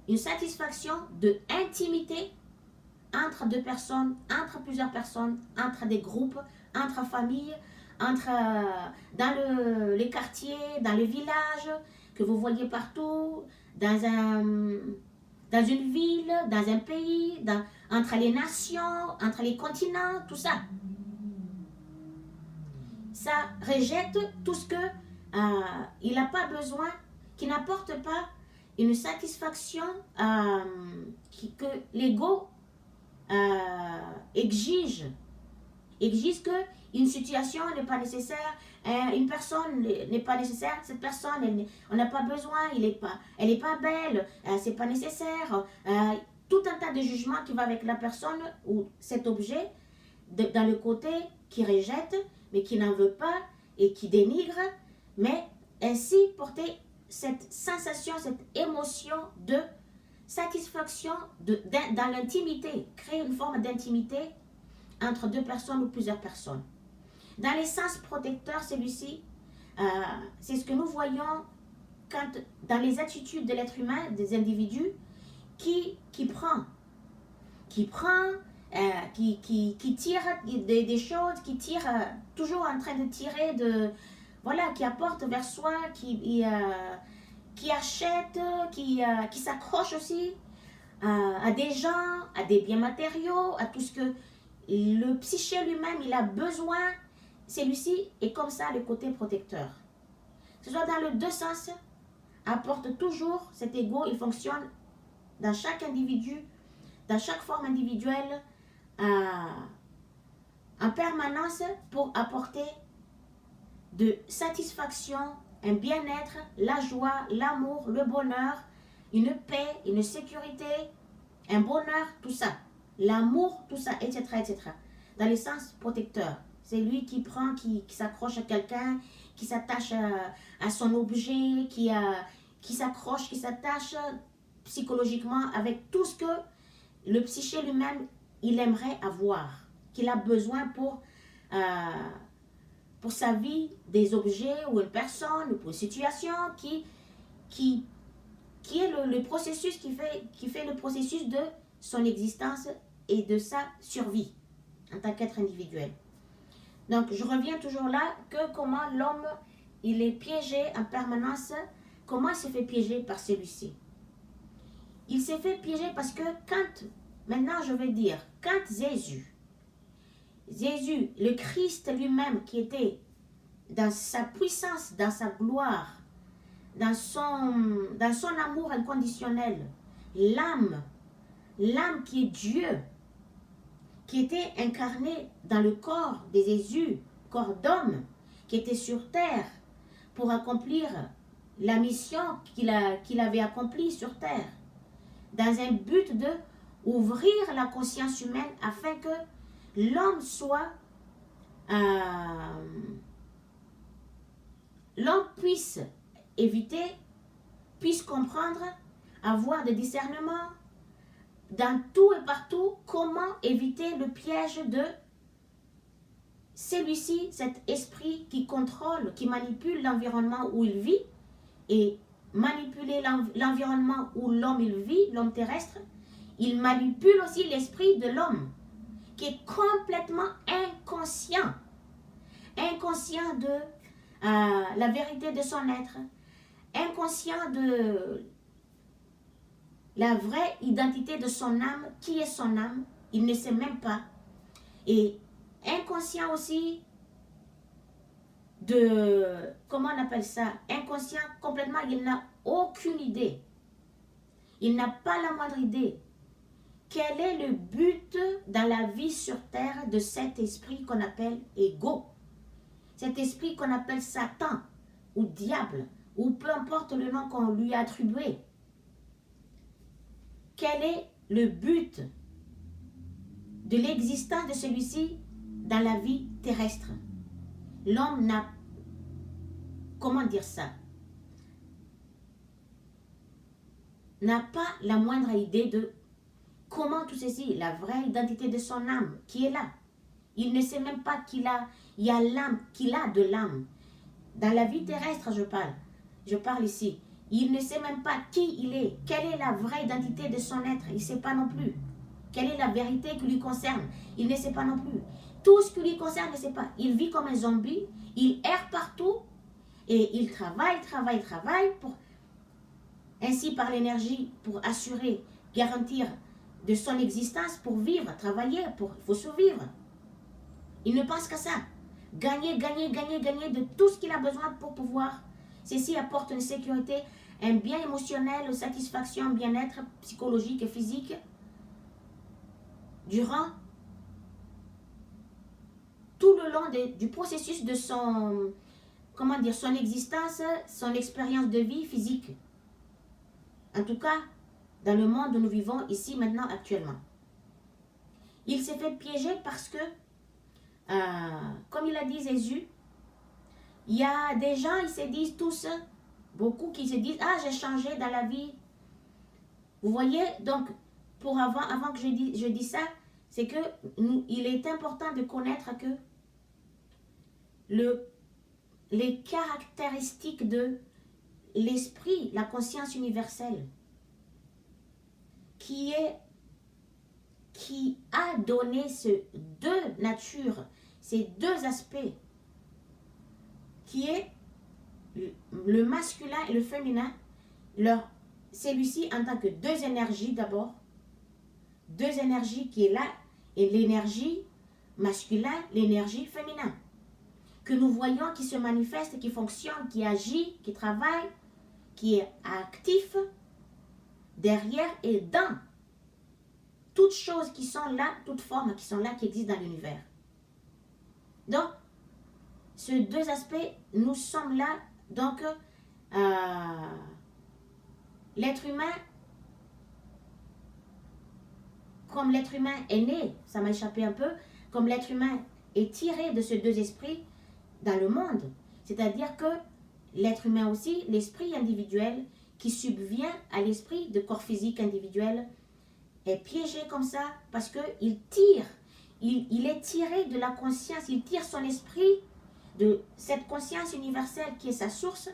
une satisfaction de intimité entre deux personnes, entre plusieurs personnes, entre des groupes, entre familles, dans les quartiers, dans les villages que vous voyez partout, dans une ville, dans un pays, entre les nations, entre les continents, tout ça. Ça rejette tout ce il n'a pas besoin, qui n'apporte pas une satisfaction que l'ego exige que une situation n'est pas nécessaire, une personne n'est pas nécessaire, cette personne, on n'a pas besoin, elle n'est pas belle, c'est pas nécessaire. Tout un tas de jugements qui va avec la personne ou cet objet, dans le côté qui rejette, mais qui n'en veut pas et qui dénigre, mais ainsi porter cette sensation, cette émotion de satisfaction dans l'intimité, créer une forme d'intimité entre deux personnes ou plusieurs personnes. Dans les sens protecteurs, celui-ci, c'est ce que nous voyons dans les attitudes de l'être humain, des individus, qui tire des choses, qui tire, toujours en train de tirer, qui apporte vers soi, qui achète, qui s'accroche aussi à des gens, à des biens matériaux, à tout ce que le psyché lui-même, il a besoin. Celui-ci est comme ça, le côté protecteur. Que ce soit dans les deux sens, apporte toujours cet ego, il fonctionne dans chaque individu, dans chaque forme individuelle, en permanence pour apporter de satisfaction, un bien-être, la joie, l'amour, le bonheur, une paix, une sécurité, un bonheur, tout ça. L'amour, tout ça, etc., etc. Dans les sens protecteurs. C'est lui qui prend, qui s'accroche à quelqu'un, qui s'attache à son objet, qui s'accroche, qui s'attache psychologiquement avec tout ce que le psyché lui-même, il aimerait avoir, qu'il a besoin pour sa vie, des objets ou une personne ou pour une situation qui est le processus qui fait le processus de son existence et de sa survie en tant qu'être individuel. Donc, je reviens toujours là que comment l'homme, il est piégé en permanence. Comment il se fait piéger par celui-ci? Il s'est fait piéger parce que maintenant je vais dire, quand Jésus, le Christ lui-même qui était dans sa puissance, dans sa gloire, dans son amour inconditionnel, l'âme qui est Dieu, qui était incarné dans le corps de Jésus, corps d'homme, qui était sur terre pour accomplir la mission qu'il avait accomplie sur terre, dans un but de ouvrir la conscience humaine afin que l'homme l'homme puisse éviter, puisse comprendre, avoir de discernement dans tout et partout, comment éviter le piège de celui-ci, cet esprit qui contrôle, qui manipule l'environnement où il vit, et manipuler l'environnement où l'homme il vit, l'homme terrestre, il manipule aussi l'esprit de l'homme, qui est complètement inconscient de la vérité de son être, inconscient de la vraie identité de son âme, qui est son âme, il ne sait même pas, et inconscient aussi comment on appelle ça, inconscient complètement, il n'a aucune idée, il n'a pas la moindre idée. Quel est le but dans la vie sur terre de cet esprit qu'on appelle ego? Cet esprit qu'on appelle Satan ou diable, ou peu importe le nom qu'on lui a attribué. Quel est le but de l'existence de celui-ci dans la vie terrestre? L'homme n'a, comment dire ça, n'a pas la moindre idée de comment tout ceci, la vraie identité de son âme, qui est là. Il ne sait même pas il y a l'âme, qu'il a de l'âme. Dans la vie terrestre, je parle ici. Il ne sait même pas qui il est, quelle est la vraie identité de son être, il ne sait pas non plus. Quelle est la vérité qui lui concerne, il ne sait pas non plus. Tout ce qui lui concerne, il ne sait pas. Il vit comme un zombie, il erre partout et il travaille pour, ainsi par l'énergie, pour assurer, garantir de son existence, pour vivre, travailler, il faut survivre. Il ne pense qu'à ça. Gagner de tout ce qu'il a besoin pour pouvoir. Ceci apporte une sécurité, un bien émotionnel, une satisfaction, un bien-être psychologique et physique. durant tout le long du processus de son, comment dire, son existence, son expérience de vie physique. En tout cas, dans le monde où nous vivons ici, maintenant, actuellement. Il s'est fait piéger parce que, comme il a dit Jésus, il y a des gens, ils se disent tous, beaucoup qui se disent, ah, j'ai changé dans la vie. Vous voyez, donc, pour avant que je dis ça, c'est que il est important de connaître que les caractéristiques de l'esprit, la conscience universelle, qui a donné ces deux natures, ces deux aspects, qui est le masculin et le féminin, celui-ci en tant que deux énergies d'abord, deux énergies qui est là, et l'énergie masculin, l'énergie féminin, que nous voyons qui se manifeste, qui fonctionne, qui agit, qui travaille, qui est actif, derrière et dans toutes choses qui sont là, toutes formes qui sont là, qui existent dans l'univers. Donc, ces deux aspects, nous sommes là, donc, l'être humain, comme l'être humain est né, ça m'a échappé un peu, comme l'être humain est tiré de ces deux esprits dans le monde, c'est-à-dire que l'être humain aussi, l'esprit individuel qui subvient à l'esprit de corps physique individuel, est piégé comme ça parce qu'il tire, il est tiré de la conscience, il tire son esprit de cette conscience universelle qui est sa source,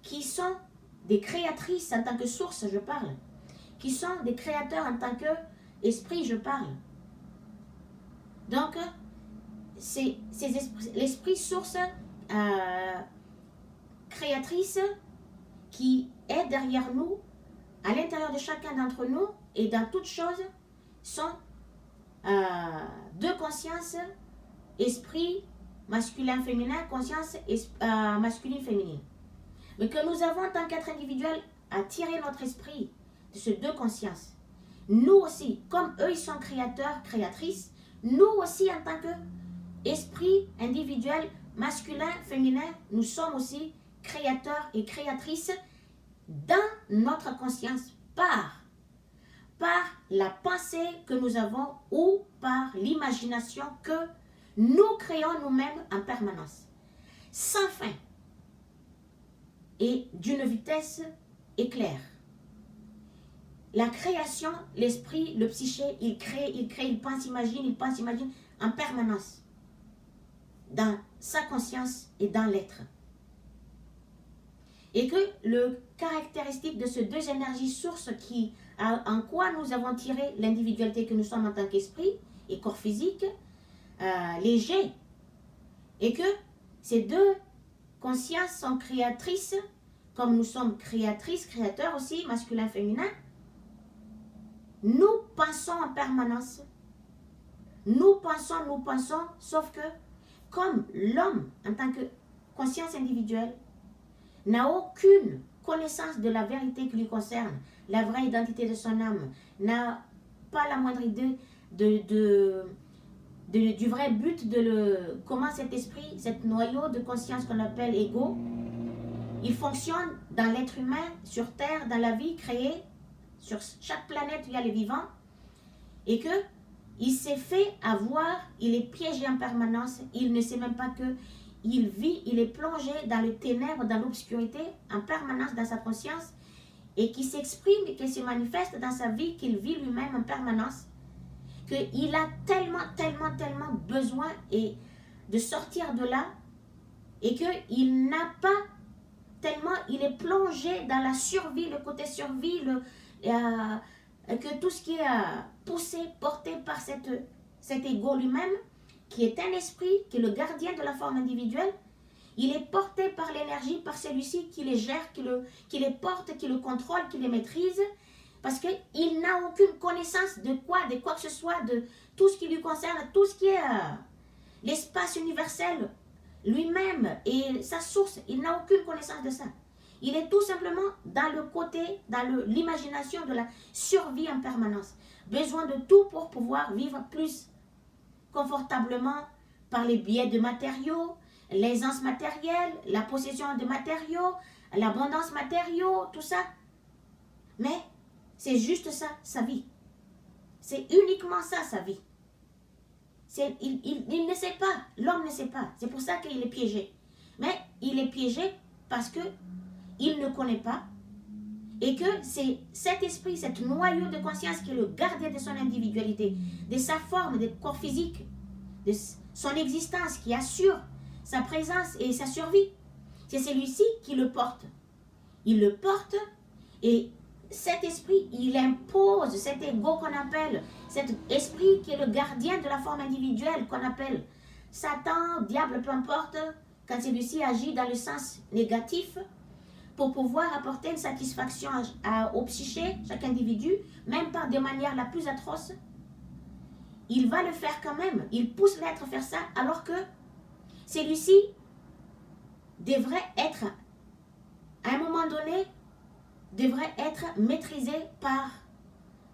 qui sont des créatrices en tant que source, je parle, qui sont des créateurs en tant que esprit, je parle. Donc, c'est l'esprit source créatrice qui est derrière nous, à l'intérieur de chacun d'entre nous et dans toutes choses, sont deux consciences, esprit masculin-féminin, conscience masculine-féminine. Mais que nous avons en tant qu'être individuel à tirer notre esprit de ces deux consciences. Nous aussi, comme eux ils sont créateurs, créatrices, nous aussi en tant qu'esprit individuel, masculin, féminin, nous sommes aussi créateurs et créatrices dans notre conscience par la pensée que nous avons ou par l'imagination que nous créons nous-mêmes en permanence, sans fin et d'une vitesse éclair. La création, l'esprit, le psyché, il crée, il pense, imagine en permanence dans sa conscience et dans l'être. Et que le caractéristique de ces deux énergies sources en quoi nous avons tiré l'individualité que nous sommes en tant qu'esprit et corps physique, léger, et que ces deux consciences sont créatrices, comme nous sommes créatrices, créateurs aussi, masculin, féminin. Nous pensons en permanence. Nous pensons, sauf que comme l'homme, en tant que conscience individuelle, n'a aucune connaissance de la vérité qui lui concerne, la vraie identité de son âme, n'a pas la moindre idée du vrai but de comment cet esprit, cet noyau de conscience qu'on appelle ego, il fonctionne dans l'être humain, sur Terre, dans la vie créée, sur chaque planète où il y a les vivants, et que il s'est fait avoir, il est piégé en permanence, il ne sait même pas que il vit, il est plongé dans les ténèbres, dans l'obscurité, en permanence dans sa conscience, et qui s'exprime et qui se manifeste dans sa vie, qu'il vit lui-même en permanence, qu'il a tellement besoin de sortir de là, et qu'il n'a pas tellement, il est plongé dans la survie, le côté survie, que tout ce qui est poussé, porté par cet ego lui-même, qui est un esprit, qui est le gardien de la forme individuelle, il est porté par l'énergie, par celui-ci qui les gère, qui les porte, qui le contrôle, qui les maîtrise, parce qu'il n'a aucune connaissance de quoi que ce soit, de tout ce qui lui concerne, tout ce qui est l'espace universel lui-même et sa source, il n'a aucune connaissance de ça. Il est tout simplement dans le côté, dans l'imagination de la survie en permanence. Besoin de tout pour pouvoir vivre plus confortablement par les biais de matériaux, l'aisance matérielle, la possession de matériaux, l'abondance matériaux, tout ça. Mais c'est juste ça, sa vie. C'est uniquement ça, sa vie. Il ne sait pas, l'homme ne sait pas. C'est pour ça qu'il est piégé. Mais il est piégé parce que il ne connaît pas et que c'est cet esprit, cet noyau de conscience qui est le gardien de son individualité, de sa forme, de corps physique, de son existence, qui assure sa présence et sa survie. C'est celui-ci qui le porte. Il le porte et cet esprit, il impose cet ego qu'on appelle, cet esprit qui est le gardien de la forme individuelle qu'on appelle Satan, diable, peu importe, quand celui-ci agit dans le sens négatif pour pouvoir apporter une satisfaction au psyché, chaque individu, même par des manières la plus atroces, il va le faire quand même. Il pousse l'être à faire ça alors que celui-ci devrait être, à un moment donné, devrait être maîtrisé par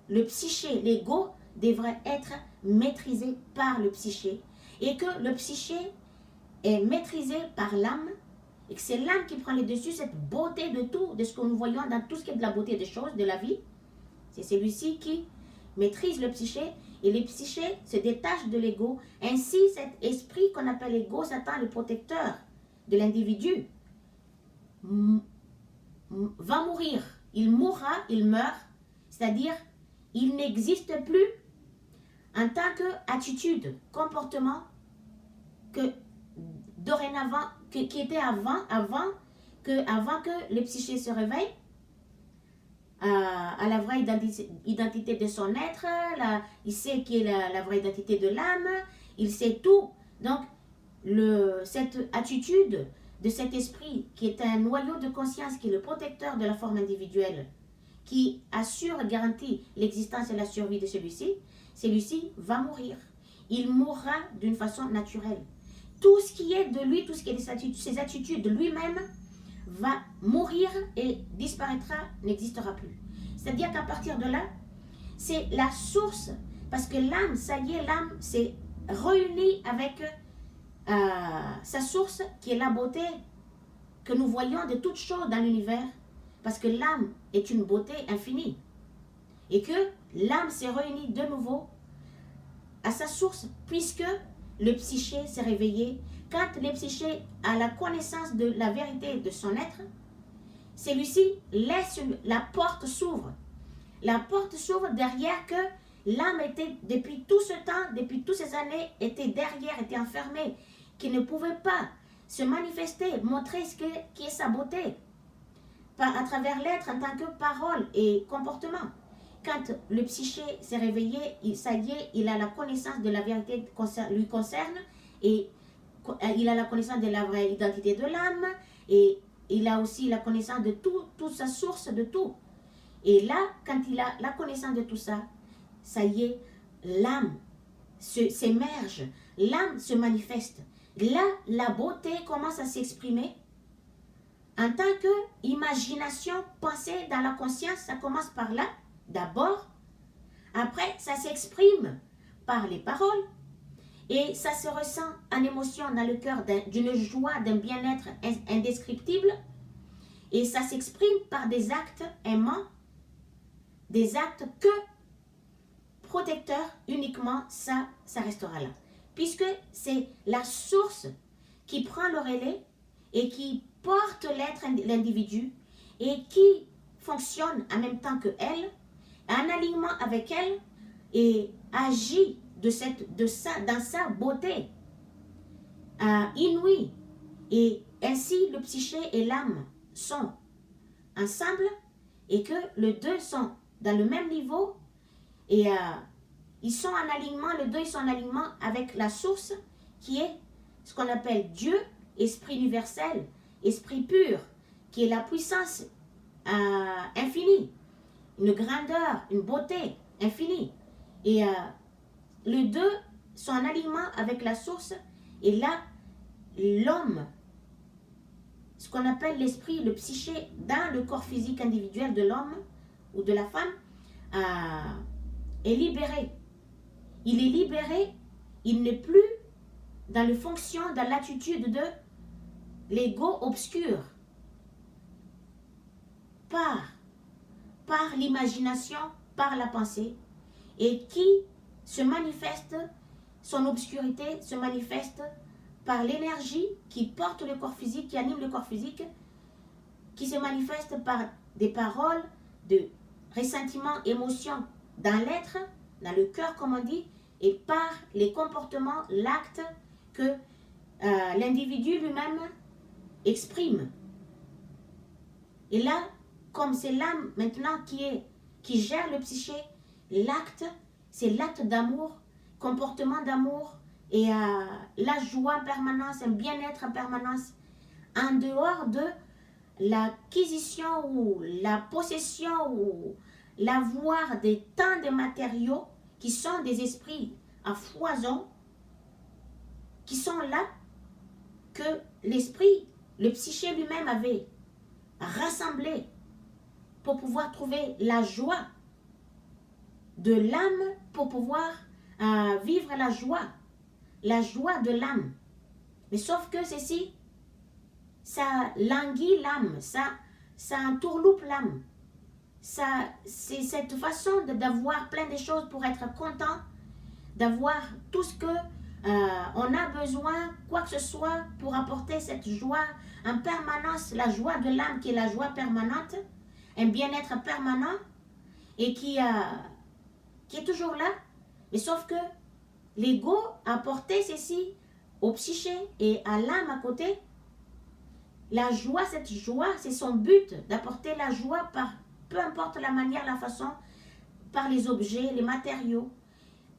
le psyché. L'ego devrait être maîtrisé par le psyché et que le psyché est maîtrisé par l'âme et que c'est l'âme qui prend le dessus, cette beauté de tout, de ce que nous voyons dans tout ce qui est de la beauté des choses, de la vie. C'est celui-ci qui maîtrise le psyché et le psyché se détache de l'ego. Ainsi, cet esprit qu'on appelle l'ego, Satan, le protecteur de l'individu, va mourir. Il mourra, il meurt, c'est-à-dire il n'existe plus en tant qu'attitude, comportement que dorénavant, qui était avant que le psyché se réveille à la vraie identité de son être, il sait qui est la vraie identité de l'âme, il sait tout. Donc, cette attitude de cet esprit qui est un noyau de conscience, qui est le protecteur de la forme individuelle, qui assure et garantit l'existence et la survie de celui-ci va mourir. Il mourra d'une façon naturelle. Tout ce qui est de lui, tout ce qui est de ses attitudes de lui-même va mourir et disparaîtra, n'existera plus. C'est-à-dire qu'à partir de là, c'est la source, parce que l'âme, ça y est, l'âme s'est réunie avec sa source qui est la beauté que nous voyons de toutes choses dans l'univers, parce que l'âme est une beauté infinie et que l'âme s'est réunie de nouveau à sa source puisque le psyché s'est réveillé. Quand le psyché a la connaissance de la vérité de son être, celui-ci laisse la porte s'ouvre. La porte s'ouvre derrière que l'âme était, depuis tout ce temps, depuis toutes ces années, était derrière, était enfermée, qui ne pouvait pas se manifester, montrer qui est sa beauté, à travers l'être en tant que parole et comportement. Quand le psyché s'est réveillé, ça y est, il a la connaissance de la vérité qui lui concerne et il a la connaissance de la vraie identité de l'âme et il a aussi la connaissance de tout, toute sa source de tout. Et là, quand il a la connaissance de tout ça, ça y est, l'âme s'émerge, l'âme se manifeste. Là, la beauté commence à s'exprimer en tant qu'imagination, pensée dans la conscience, ça commence par là, d'abord. Après, ça s'exprime par les paroles et ça se ressent en émotion dans le cœur d'une joie, d'un bien-être indescriptible et ça s'exprime par des actes aimants, des actes que protecteurs uniquement, ça restera là. Puisque c'est la source qui prend le relais et qui porte l'être, l'individu, et qui fonctionne en même temps que elle, en alignement avec elle, et agit dans sa beauté inouïe. Et ainsi, le psyché et l'âme sont ensemble, et que les deux sont dans le même niveau, et ils sont en alignement, les deux ils sont en alignement avec la source qui est ce qu'on appelle Dieu, esprit universel, esprit pur, qui est la puissance infinie, une grandeur, une beauté infinie. Et les deux sont en alignement avec la source et là, l'homme ce qu'on appelle l'esprit, le psyché, dans le corps physique individuel de l'homme ou de la femme, est libéré. Il est libéré, il n'est plus dans la fonction, dans l'attitude de l'ego obscur, par l'imagination, par la pensée, et qui se manifeste, son obscurité se manifeste par l'énergie qui porte le corps physique, qui anime le corps physique, qui se manifeste par des paroles de ressentiment, émotion dans l'être, dans le cœur comme on dit, et par les comportements, l'acte que l'individu lui-même exprime. Et là, comme c'est l'âme maintenant qui gère le psyché, l'acte, c'est l'acte d'amour, comportement d'amour, et la joie en permanence, un bien-être en permanence, en dehors de l'acquisition ou la possession ou l'avoir des tant de matériaux qui sont des esprits à foison, qui sont là, que l'esprit, le psyché lui-même avait rassemblé pour pouvoir trouver la joie de l'âme, pour pouvoir vivre la joie de l'âme. Mais sauf que ceci, ça languit l'âme, ça entourloupe l'âme. C'est cette façon d'avoir plein de choses pour être content, d'avoir tout ce que on a besoin, quoi que ce soit, pour apporter cette joie en permanence, la joie de l'âme qui est la joie permanente, un bien-être permanent et qui est toujours là. Mais sauf que l'ego a porté ceci au psyché et à l'âme à côté. La joie, cette joie, c'est son but, d'apporter la joie par peu importe la manière, la façon, par les objets, les matériaux,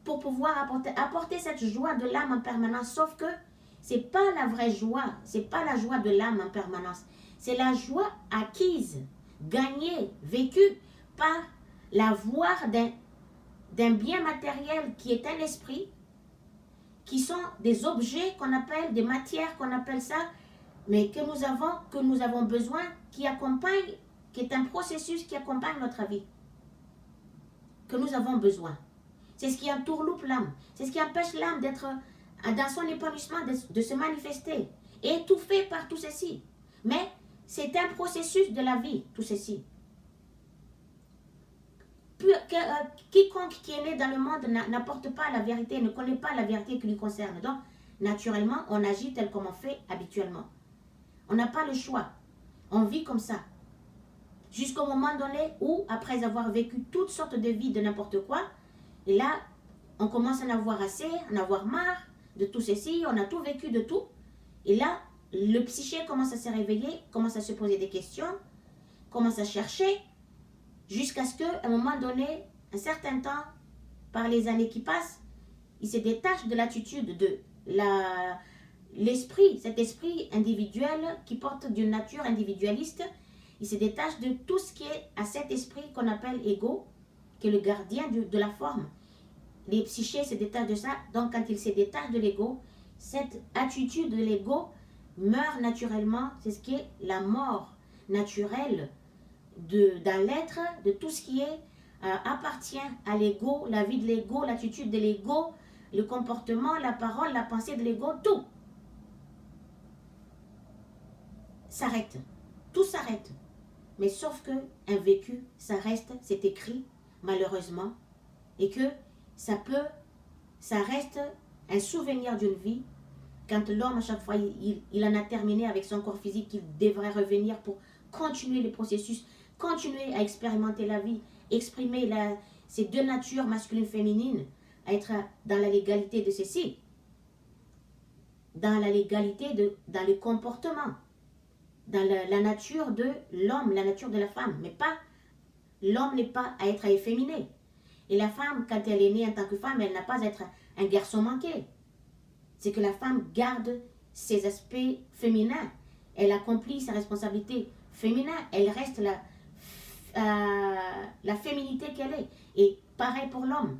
pour pouvoir apporter cette joie de l'âme en permanence. Sauf que c'est pas la vraie joie, c'est pas la joie de l'âme en permanence. C'est la joie acquise, gagnée, vécue par l'avoir d'un bien matériel qui est un esprit, qui sont des objets qu'on appelle, des matières qu'on appelle ça, mais que nous avons besoin, qui accompagne, qui est un processus qui accompagne notre vie, que nous avons besoin. C'est ce qui entourloupe l'âme, c'est ce qui empêche l'âme d'être dans son épanouissement, de se manifester, étouffée par tout ceci. Mais c'est un processus de la vie, tout ceci. Quiconque qui est né dans le monde n'apporte pas la vérité, ne connaît pas la vérité qui lui concerne. Donc, naturellement, on agit tel comme on fait habituellement. On n'a pas le choix. On vit comme ça. Jusqu'au moment donné où, après avoir vécu toutes sortes de vies de n'importe quoi, et là, on commence à en avoir assez, à en avoir marre de tout ceci, on a tout vécu de tout. Et là, le psyché commence à se réveiller, commence à se poser des questions, commence à chercher, jusqu'à ce qu'à un moment donné, un certain temps, par les années qui passent, il se détache de l'attitude de l'esprit, cet esprit individuel qui porte d'une nature individualiste. Il se détache de tout ce qui est à cet esprit qu'on appelle ego, qui est le gardien de la forme. Les psychés se détachent de ça. Donc quand ils se détachent de l'ego, cette attitude de l'ego meurt naturellement. C'est ce qui est la mort naturelle dans l'être, de tout ce qui appartient à l'ego, la vie de l'ego, l'attitude de l'ego, le comportement, la parole, la pensée de l'ego, tout s'arrête. Tout s'arrête. Mais sauf que un vécu, ça reste, c'est écrit, malheureusement, et que ça reste un souvenir d'une vie. Quand l'homme, à chaque fois, il en a terminé avec son corps physique, il devrait revenir pour continuer le processus, continuer à expérimenter la vie, exprimer ces deux natures masculine-féminine, à être dans la légalité de ceci, dans la légalité dans le comportement, dans la nature de l'homme, la nature de la femme, mais pas, l'homme n'est pas à être efféminé. Et la femme, quand elle est née en tant que femme, elle n'a pas à être un garçon manqué. C'est que la femme garde ses aspects féminins. Elle accomplit sa responsabilité féminine. Elle reste la féminité qu'elle est. Et pareil pour l'homme.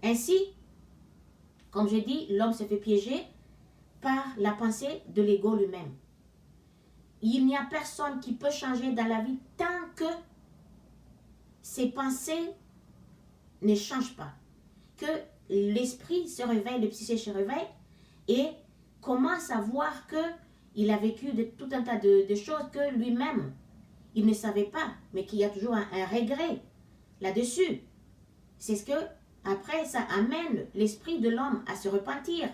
Ainsi, comme je dis, l'homme se fait piéger par la pensée de l'ego lui-même. il n'y a personne qui peut changer dans la vie tant que ses pensées ne changent pas. Que l'esprit se réveille, le psyché se réveille et commence à voir qu'il a vécu tout un tas de choses que lui-même, il ne savait pas, mais qu'il y a toujours un regret là-dessus. C'est ce que, après, ça amène l'esprit de l'homme à se repentir,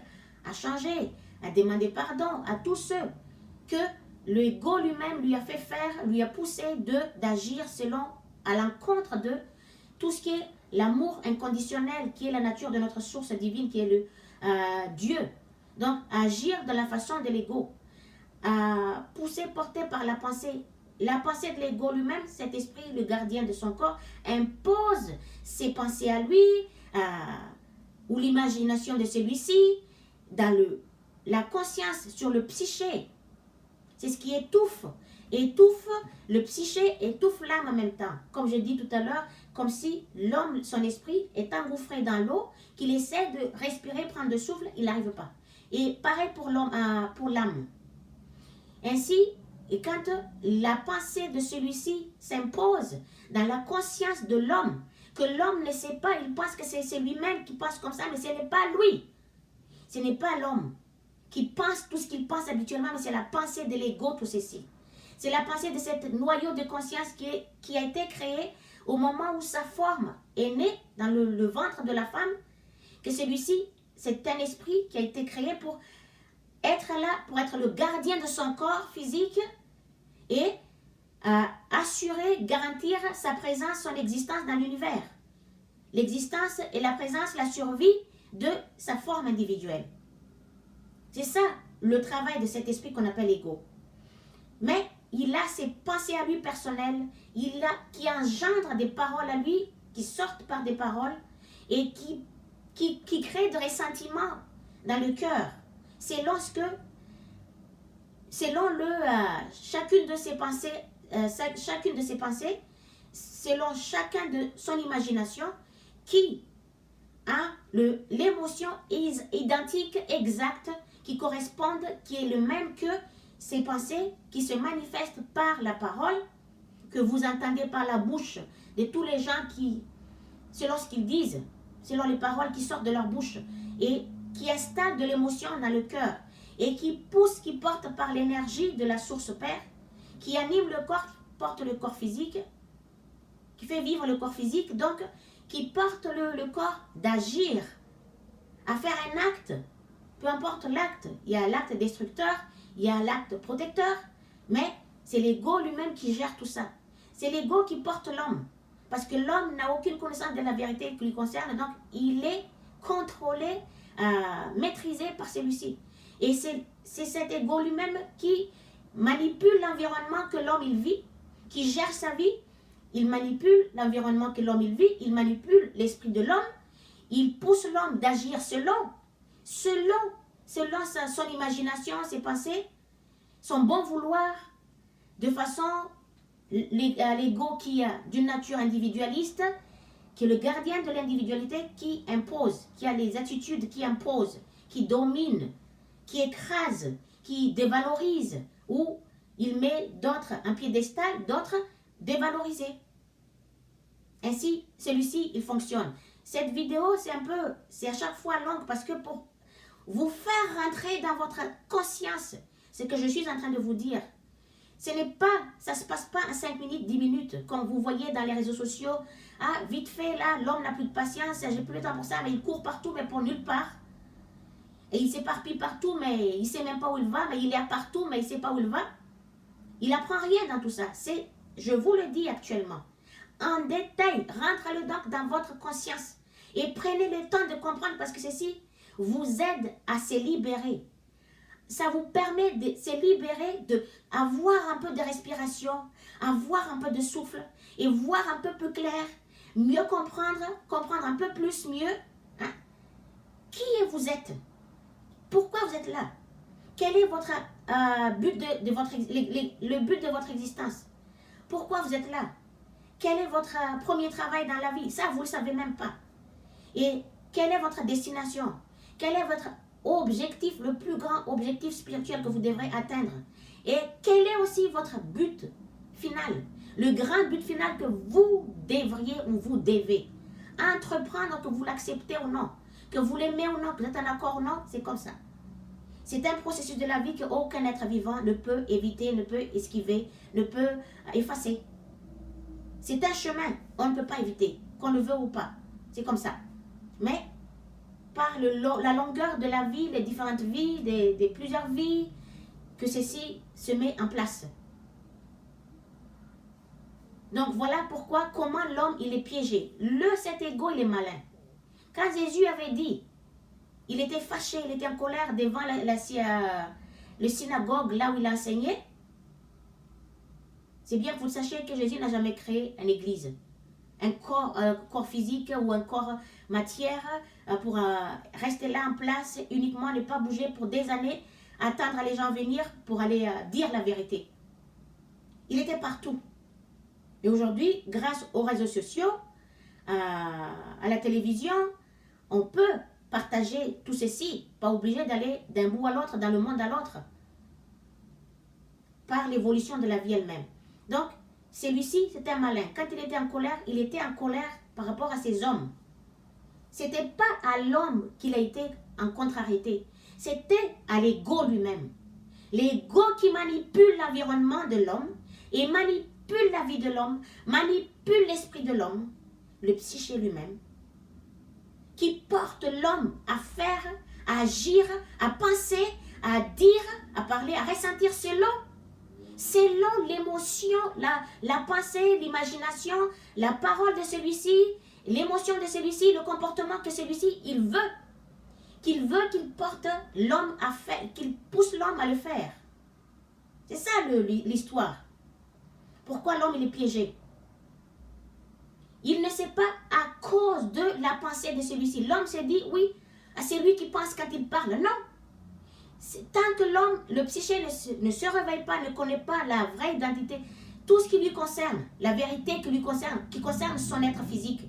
à changer, à demander pardon à tous ceux que l'ego lui-même lui a fait faire, lui a poussé d'agir selon, à l'encontre de tout ce qui est l'amour inconditionnel, qui est la nature de notre source divine, qui est le Dieu. Donc, agir de la façon de l'ego, poussé, porté par la pensée. La pensée de l'ego lui-même, cet esprit, le gardien de son corps, impose ses pensées à lui, ou l'imagination de celui-ci, dans la conscience sur le psyché. C'est ce qui étouffe le psyché, étouffe l'âme en même temps. Comme je dis tout à l'heure, comme si l'homme, son esprit, est engouffré dans l'eau, qu'il essaie de respirer, prendre de souffle, il n'arrive pas. Et pareil pour l'âme. Ainsi, et quand la pensée de celui-ci s'impose dans la conscience de l'homme, que l'homme ne sait pas, il pense que c'est lui-même qui pense comme ça, mais ce n'est pas lui. Ce n'est pas l'homme qui pense tout ce qu'il pense habituellement, mais c'est la pensée de l'ego, tout ceci. C'est la pensée de cette noyau de conscience qui a été créé au moment où sa forme est née dans le ventre de la femme, que celui-ci, c'est un esprit qui a été créé pour être là, pour être le gardien de son corps physique et assurer, garantir sa présence, son existence dans l'univers. L'existence et la présence, la survie de sa forme individuelle. C'est ça le travail de cet esprit qu'on appelle l'ego. Mais il a ses pensées à lui personnelles, qui engendrent des paroles à lui, qui sortent par des paroles et qui créent des ressentiments dans le cœur. C'est lorsque, selon chacune de ses pensées, selon chacun de son imagination, qui a l'émotion identique, exacte, qui correspondent, qui est le même que ces pensées qui se manifestent par la parole, que vous entendez par la bouche de tous les gens selon ce qu'ils disent, selon les paroles qui sortent de leur bouche, et qui installent de l'émotion dans le cœur, et qui poussent, qui portent par l'énergie de la source Père, qui anime le corps, qui porte le corps physique, qui fait vivre le corps physique, donc qui porte le corps d'agir, à faire un acte, peu importe l'acte. Il y a l'acte destructeur, il y a l'acte protecteur, mais c'est l'ego lui-même qui gère tout ça. C'est l'ego qui porte l'homme, parce que l'homme n'a aucune connaissance de la vérité qui lui concerne, donc il est contrôlé, maîtrisé par celui-ci. Et c'est cet ego lui-même qui manipule l'environnement que l'homme il vit, qui gère sa vie. Il manipule l'environnement que l'homme il vit, il manipule l'esprit de l'homme, il pousse l'homme d'agir selon son imagination, ses pensées, son bon vouloir, de façon l'ego qui est d'une nature individualiste, qui est le gardien de l'individualité, qui impose, qui a les attitudes qui imposent, qui domine, qui écrase, qui dévalorise, ou il met d'autres en piédestal, d'autres dévalorisés. Ainsi, celui-ci, il fonctionne. Cette vidéo, c'est à chaque fois longue parce que pour vous faire rentrer dans votre conscience ce que je suis en train de vous dire, ça ne se passe pas en 5 minutes, 10 minutes, comme vous voyez dans les réseaux sociaux. Ah, vite fait, là, l'homme n'a plus de patience, j'ai plus le temps pour ça, mais il court partout, mais pour nulle part. Et il s'éparpille partout, mais il ne sait même pas où il va, mais il est partout, mais il ne sait pas où il va. Il n'apprend rien dans tout ça. Je vous le dis actuellement. En détail, rentrez-le donc dans votre conscience et prenez le temps de comprendre parce que ceci vous aide à se libérer. Ça vous permet de se libérer, d'avoir un peu de respiration, avoir un peu de souffle et voir un peu plus clair, mieux comprendre un peu plus mieux qui vous êtes, pourquoi vous êtes là, quel est votre but le but de votre existence, pourquoi vous êtes là. Quel est votre premier travail dans la vie? Ça, vous ne le savez même pas. Et quelle est votre destination? Quel est votre objectif, le plus grand objectif spirituel que vous devrez atteindre? Et quel est aussi votre but final? Le grand but final que vous devriez ou vous devez entreprendre, que vous l'acceptez ou non, que vous l'aimez ou non, que vous êtes en accord ou non, c'est comme ça. C'est un processus de la vie qu'aucun être vivant ne peut éviter, ne peut esquiver, ne peut effacer. C'est un chemin, on ne peut pas éviter, qu'on le veut ou pas. C'est comme ça. Mais par la longueur de la vie, les différentes vies, des plusieurs vies, que ceci se met en place. Donc voilà pourquoi, comment l'homme il est piégé. Cet ego il est malin. Quand Jésus avait dit, il était fâché, il était en colère devant le synagogue, là où il enseignait. C'est bien que vous le sachiez que Jésus n'a jamais créé une église. Un corps physique ou un corps matière pour rester là en place, uniquement ne pas bouger pour des années, attendre les gens venir pour aller dire la vérité. Il était partout. Et aujourd'hui, grâce aux réseaux sociaux, à la télévision, on peut partager tout ceci, pas obligé d'aller d'un bout à l'autre, dans le monde à l'autre, par l'évolution de la vie elle-même. Donc, celui-ci, c'était un malin. Quand il était en colère par rapport à ces hommes. C'était pas à l'homme qu'il a été en contrariété. C'était à l'ego lui-même. L'ego qui manipule l'environnement de l'homme et manipule la vie de l'homme, manipule l'esprit de l'homme, le psyché lui-même, qui porte l'homme à faire, à agir, à penser, à dire, à parler, à ressentir selon l'émotion, la pensée, l'imagination, la parole de celui-ci, l'émotion de celui-ci, le comportement que celui-ci, il veut qu'il porte l'homme à faire, qu'il pousse l'homme à le faire. C'est ça l'histoire. Pourquoi l'homme il est piégé? Il ne sait pas à cause de la pensée de celui-ci. L'homme se dit, oui, c'est lui qui pense quand il parle. Non. Tant que l'homme, le psyché ne se réveille pas, ne connaît pas la vraie identité, tout ce qui lui concerne, la vérité qui concerne son être physique,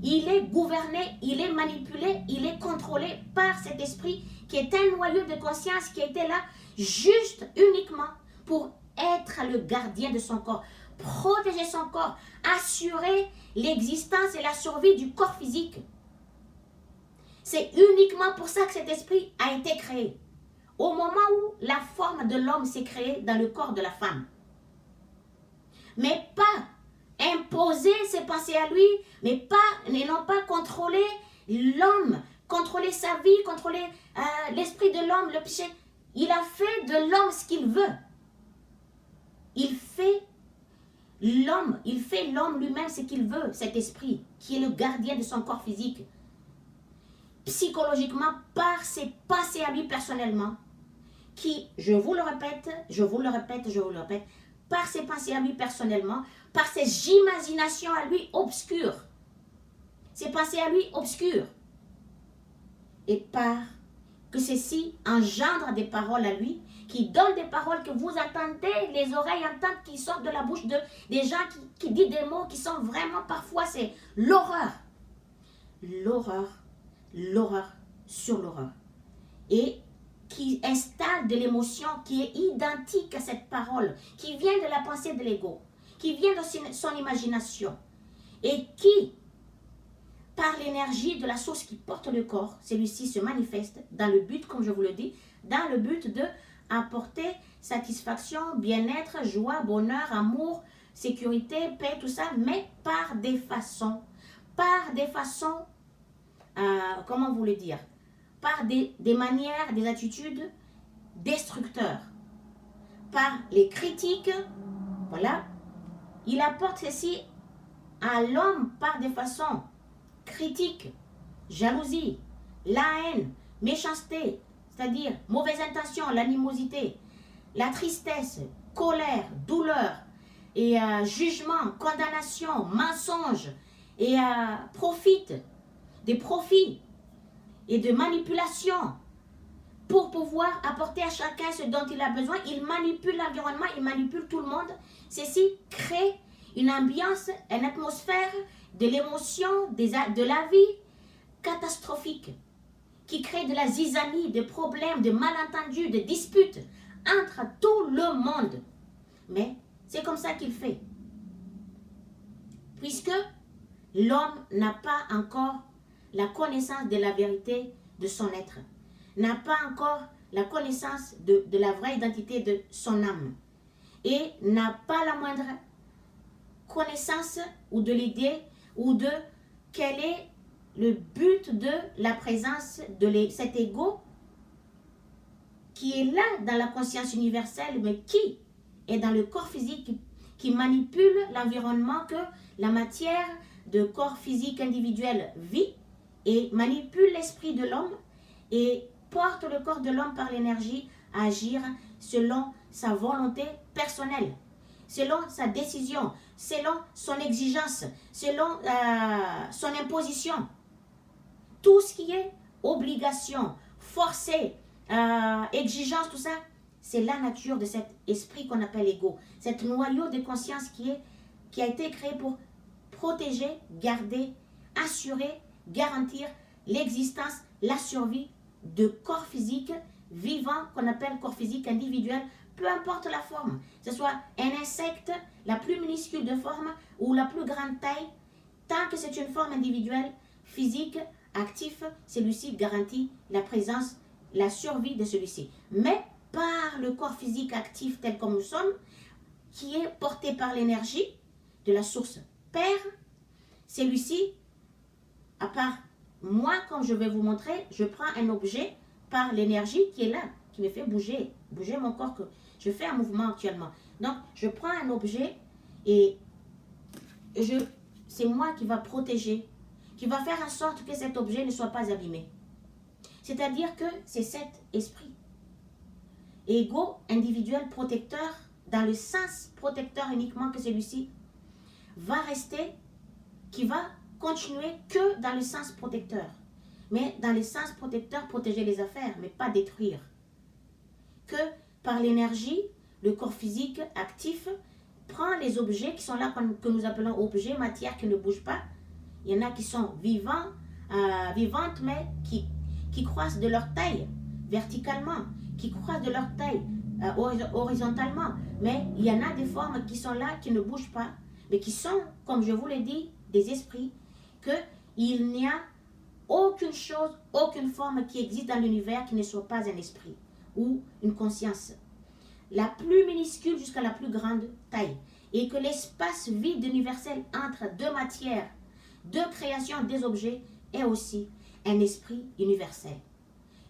il est gouverné, il est manipulé, il est contrôlé par cet esprit qui est un noyau de conscience qui était là juste uniquement pour être le gardien de son corps, protéger son corps, assurer l'existence et la survie du corps physique. C'est uniquement pour ça que cet esprit a été créé. Au moment où la forme de l'homme s'est créée dans le corps de la femme. Mais pas imposer ses pensées à lui, mais non pas contrôler l'homme, contrôler sa vie, contrôler l'esprit de l'homme, le péché. Il a fait de l'homme ce qu'il veut. Il fait l'homme lui-même ce qu'il veut, cet esprit, qui est le gardien de son corps physique. Psychologiquement, par ses pensées à lui personnellement, qui, je vous le répète, par ses pensées à lui personnellement, par ses imaginations à lui obscures, ses pensées à lui obscures, et par que ceci engendre des paroles à lui, qui donnent des paroles que vous entendez, les oreilles entendent, qui sortent de la bouche des gens qui disent des mots qui sont vraiment, parfois c'est l'horreur. L'horreur sur l'horreur. Et qui installe de l'émotion qui est identique à cette parole, qui vient de la pensée de l'ego, qui vient de son imagination, et qui, par l'énergie de la source qui porte le corps, celui-ci se manifeste dans le but, comme je vous le dis, dans le but de apporter satisfaction, bien-être, joie, bonheur, amour, sécurité, paix, tout ça, mais par des façons, comment vous le dire, par des manières, des attitudes destructeurs, par les critiques, voilà. Il apporte ceci à l'homme par des façons critiques, jalousie, la haine, méchanceté, c'est-à-dire mauvaise intention, l'animosité, la tristesse, colère, douleur, et jugement, condamnation, mensonge, et des profits et de manipulation pour pouvoir apporter à chacun ce dont il a besoin. Il manipule l'environnement, il manipule tout le monde. Ceci crée une ambiance, une atmosphère de l'émotion, de la vie catastrophique, qui crée de la zizanie, de problèmes, de malentendus, de disputes entre tout le monde. Mais c'est comme ça qu'il fait. Puisque l'homme n'a pas encore la connaissance de la vérité de son être, n'a pas encore la connaissance de la vraie identité de son âme, et n'a pas la moindre connaissance ou de l'idée ou de quel est le but de la présence de cet ego qui est là dans la conscience universelle, mais qui est dans le corps physique, qui manipule l'environnement que la matière de corps physique individuel vit et manipule l'esprit de l'homme et porte le corps de l'homme par l'énergie à agir selon sa volonté personnelle, selon sa décision, selon son exigence, selon son imposition. Tout ce qui est obligation, forcé, exigence, tout ça, c'est la nature de cet esprit qu'on appelle ego, cet noyau de conscience qui a été créé pour protéger, garder, assurer, garantir l'existence, la survie de corps physique vivant qu'on appelle corps physique individuel, peu importe la forme, que ce soit un insecte, la plus minuscule de forme ou la plus grande taille, tant que c'est une forme individuelle, physique, actif, celui-ci garantit la présence, la survie de celui-ci. Mais par le corps physique actif tel comme nous sommes, qui est porté par l'énergie de la source Père, celui-ci, à part moi, comme je vais vous montrer, je prends un objet par l'énergie qui est là, qui me fait bouger mon corps, que je fais un mouvement actuellement. Donc, je prends un objet et c'est moi qui va protéger, qui va faire en sorte que cet objet ne soit pas abîmé. C'est-à-dire que c'est cet esprit. Ego, individuel, protecteur, dans le sens protecteur uniquement que celui-ci va rester, qui va continuer que dans le sens protecteur. Mais dans le sens protecteur, protéger les affaires, mais pas détruire. Que par l'énergie, le corps physique actif prend les objets qui sont là, que nous appelons objets, matière qui ne bouge pas. Il y en a qui sont vivantes, mais qui croissent de leur taille verticalement, qui croissent de leur taille horizontalement. Mais il y en a des formes qui sont là, qui ne bougent pas, mais qui sont, comme je vous l'ai dit, des esprits, qu'il n'y a aucune chose, aucune forme qui existe dans l'univers qui ne soit pas un esprit ou une conscience. La plus minuscule jusqu'à la plus grande taille. Et que l'espace vide universel entre deux matières, deux créations des objets, est aussi un esprit universel.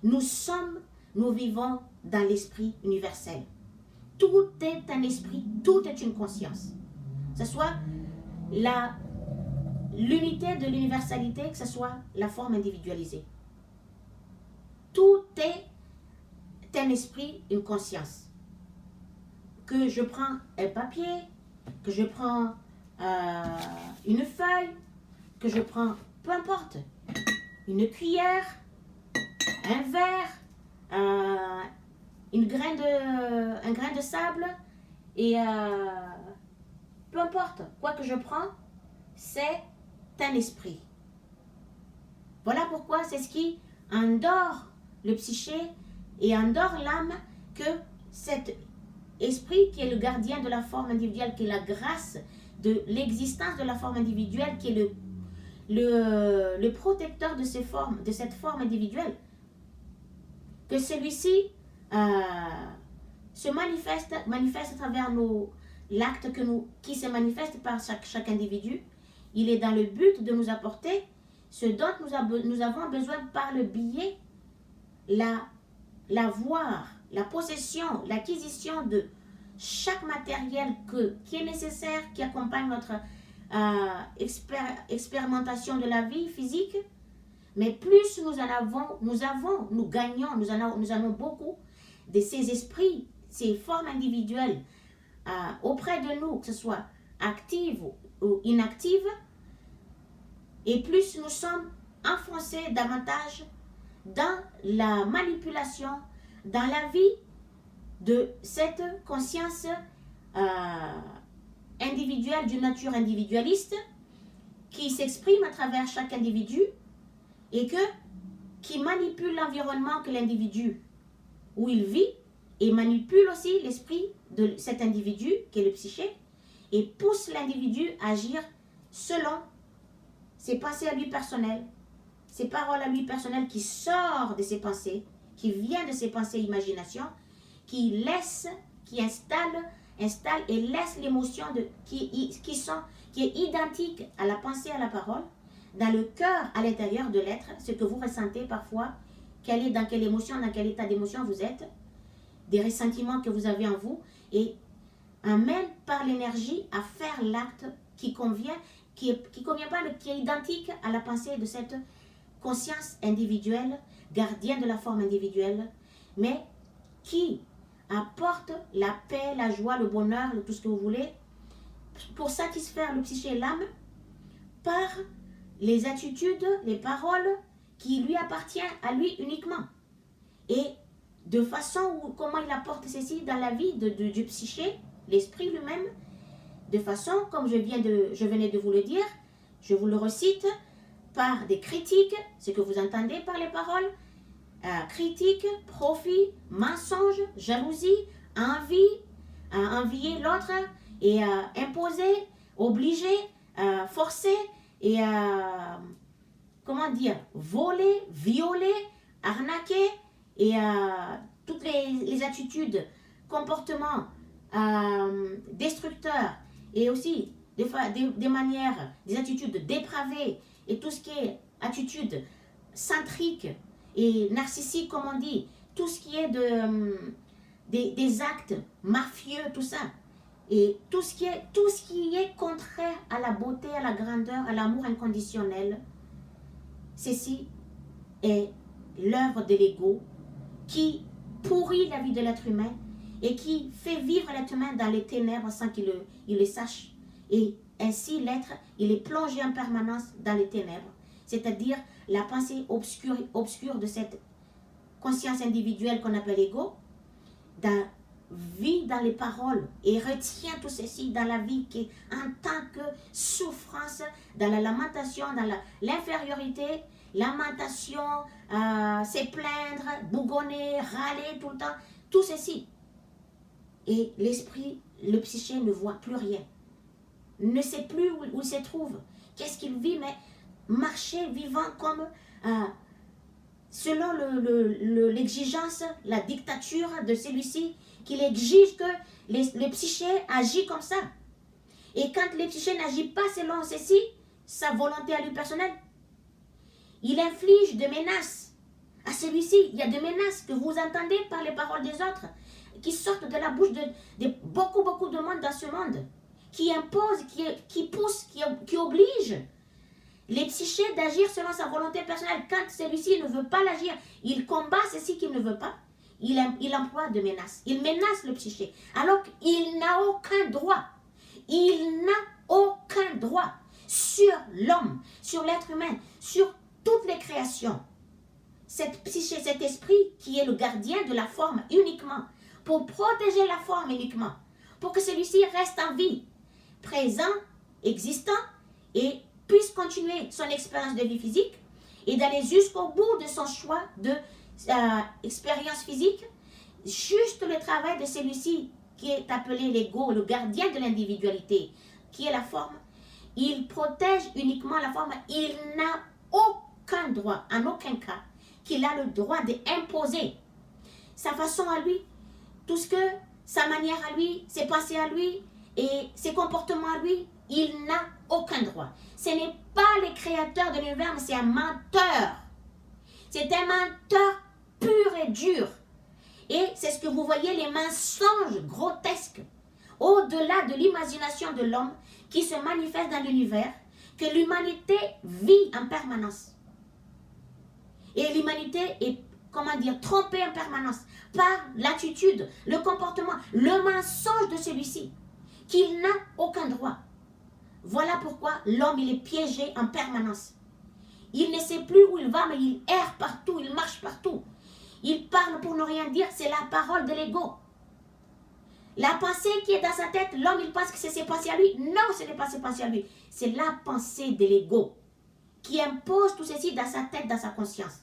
Nous vivons dans l'esprit universel. Tout est un esprit, tout est une conscience. Que ce soit l'unité de l'universalité, que ce soit la forme individualisée. Tout est un esprit, une conscience. Que je prends un papier, que je prends une feuille, que je prends, peu importe, une cuillère, un verre, un grain de sable, et peu importe, quoi que je prends, c'est un esprit. Voilà pourquoi c'est ce qui endort le psyché et endort l'âme, que cet esprit qui est le gardien de la forme individuelle, qui est la grâce de l'existence de la forme individuelle, qui est le protecteur de cette forme individuelle, que celui-ci se manifeste à travers l'acte qui se manifeste par chaque individu. Il est dans le but de nous apporter ce dont nous avons besoin par le biais, l'avoir, la possession, l'acquisition de chaque matériel qui est nécessaire, qui accompagne notre expérimentation de la vie physique. Mais plus nous gagnons beaucoup de ces esprits, ces formes individuelles auprès de nous, que ce soit actives ou inactives, et plus nous sommes enfoncés davantage dans la manipulation, dans la vie de cette conscience individuelle, d'une nature individualiste, qui s'exprime à travers chaque individu et qui manipule l'environnement que l'individu où il vit et manipule aussi l'esprit de cet individu, qui est le psyché, et pousse l'individu à agir selon ses pensées à lui personnelles, ses paroles à lui personnelles qui sortent de ses pensées, qui viennent de ses pensées et imaginations, qui installe et laisse l'émotion qui est identique à la pensée, à la parole, dans le cœur, à l'intérieur de l'être, ce que vous ressentez parfois, dans quelle émotion, dans quel état d'émotion vous êtes, des ressentiments que vous avez en vous, et amène par l'énergie à faire l'acte qui convient, qui convient pas, mais qui est identique à la pensée de cette conscience individuelle, gardienne de la forme individuelle, mais qui apporte la paix, la joie, le bonheur, tout ce que vous voulez, pour satisfaire le psyché et l'âme, par les attitudes, les paroles qui lui appartiennent à lui uniquement. Et de façon où, comment il apporte ceci dans la vie du psyché, l'esprit lui-même, de façon, comme je venais de vous le dire, je vous le recite, par des critiques, ce que vous entendez par les paroles, critique, profit, mensonge, jalousie, envier l'autre et imposer, obliger, forcer et voler, violer, arnaquer et toutes les attitudes, comportements destructeurs et aussi des attitudes dépravées et tout ce qui est attitude centrique et narcissique, comme on dit, tout ce qui est des actes mafieux, tout ça, et tout ce qui est contraire à la beauté, à la grandeur, à l'amour inconditionnel, ceci est l'œuvre de l'ego qui pourrit la vie de l'être humain et qui fait vivre l'être humain dans les ténèbres sans qu'il le sache. Et ainsi l'être, il est plongé en permanence dans les ténèbres, c'est-à-dire la pensée obscure de cette conscience individuelle qu'on appelle ego, vit dans les paroles et retient tout ceci dans la vie qui est en tant que souffrance, dans la lamentation, dans l'infériorité, lamentation, se plaindre, bougonner, râler tout le temps, tout ceci. Et l'esprit, le psyché ne voit plus rien, ne sait plus où il se trouve, qu'est-ce qu'il vit, mais marcher, vivant comme selon l'exigence, la dictature de celui-ci, qu'il exige que le psyché agit comme ça. Et quand le psyché n'agit pas selon ceci, sa volonté à lui personnelle, il inflige des menaces à celui-ci. Il y a des menaces que vous entendez par les paroles des autres, qui sortent de la bouche de beaucoup de monde dans ce monde, qui imposent, qui poussent, qui obligent les psychés d'agir selon sa volonté personnelle. Quand celui-ci ne veut pas l'agir, il combat ceci qu'il ne veut pas, il emploie de menaces. Il menace le psyché, alors qu'il n'a aucun droit. Il n'a aucun droit sur l'homme, sur l'être humain, sur toutes les créations. Cette psyché, cet esprit qui est le gardien de la forme uniquement, pour protéger la forme uniquement, pour que celui-ci reste en vie, présent, existant, et puisse continuer son expérience de vie physique et d'aller jusqu'au bout de son choix de expérience physique, juste le travail de celui-ci qui est appelé l'ego, le gardien de l'individualité, qui est la forme. Il protège uniquement la forme. Il n'a aucun droit, en aucun cas, qu'il a le droit d'imposer sa façon à lui, tout ce que sa manière à lui, ses pensées à lui et ses comportements à lui. Il n'a aucun droit. Ce n'est pas le créateur de l'univers, mais c'est un menteur. C'est un menteur pur et dur. Et c'est ce que vous voyez, les mensonges grotesques, au-delà de l'imagination de l'homme qui se manifeste dans l'univers, que l'humanité vit en permanence. Et l'humanité est, trompée en permanence par l'attitude, le comportement, le mensonge de celui-ci, qu'il n'a aucun droit. Voilà pourquoi l'homme, il est piégé en permanence. Il ne sait plus où il va, mais il erre partout, il marche partout. Il parle pour ne rien dire, c'est la parole de l'ego. La pensée qui est dans sa tête, l'homme, il pense que c'est ses pensées à lui. Non, ce n'est pas ses pensées à lui. C'est la pensée de l'ego qui impose tout ceci dans sa tête, dans sa conscience.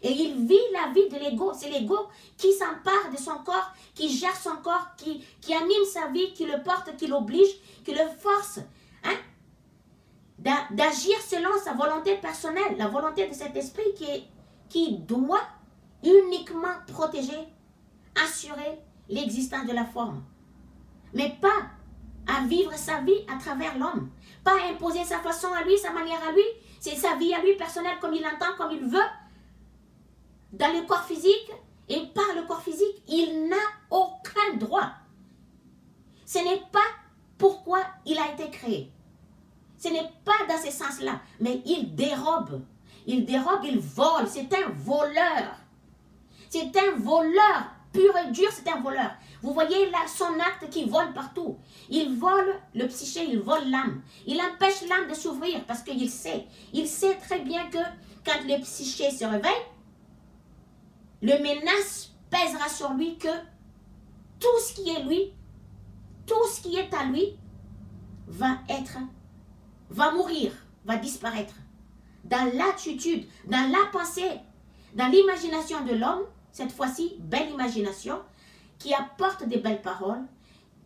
Et il vit la vie de l'ego. C'est l'ego qui s'empare de son corps, qui gère son corps, qui anime sa vie, qui le porte, qui l'oblige, qui le force hein, d'agir selon sa volonté personnelle, la volonté de cet esprit qui doit uniquement protéger, assurer l'existence de la forme. Mais pas à vivre sa vie à travers l'homme. Pas à imposer sa façon à lui, sa manière à lui. C'est sa vie à lui personnelle comme il l'entend, comme il veut. Dans le corps physique et par le corps physique, il n'a aucun droit. Ce n'est pas pourquoi il a été créé. Ce n'est pas dans ce sens-là, mais il dérobe. Il dérobe, il vole. C'est un voleur. C'est un voleur. Pur et dur, c'est un voleur. Vous voyez là son acte qui vole partout. Il vole le psyché, il vole l'âme. Il empêche l'âme de s'ouvrir parce qu'il sait. Il sait très bien que quand le psyché se réveille, le menace pèsera sur lui que tout ce qui est lui, tout ce qui est à lui, va mourir, va disparaître. Dans l'attitude, dans la pensée, dans l'imagination de l'homme, cette fois-ci, belle imagination, qui apporte des belles paroles,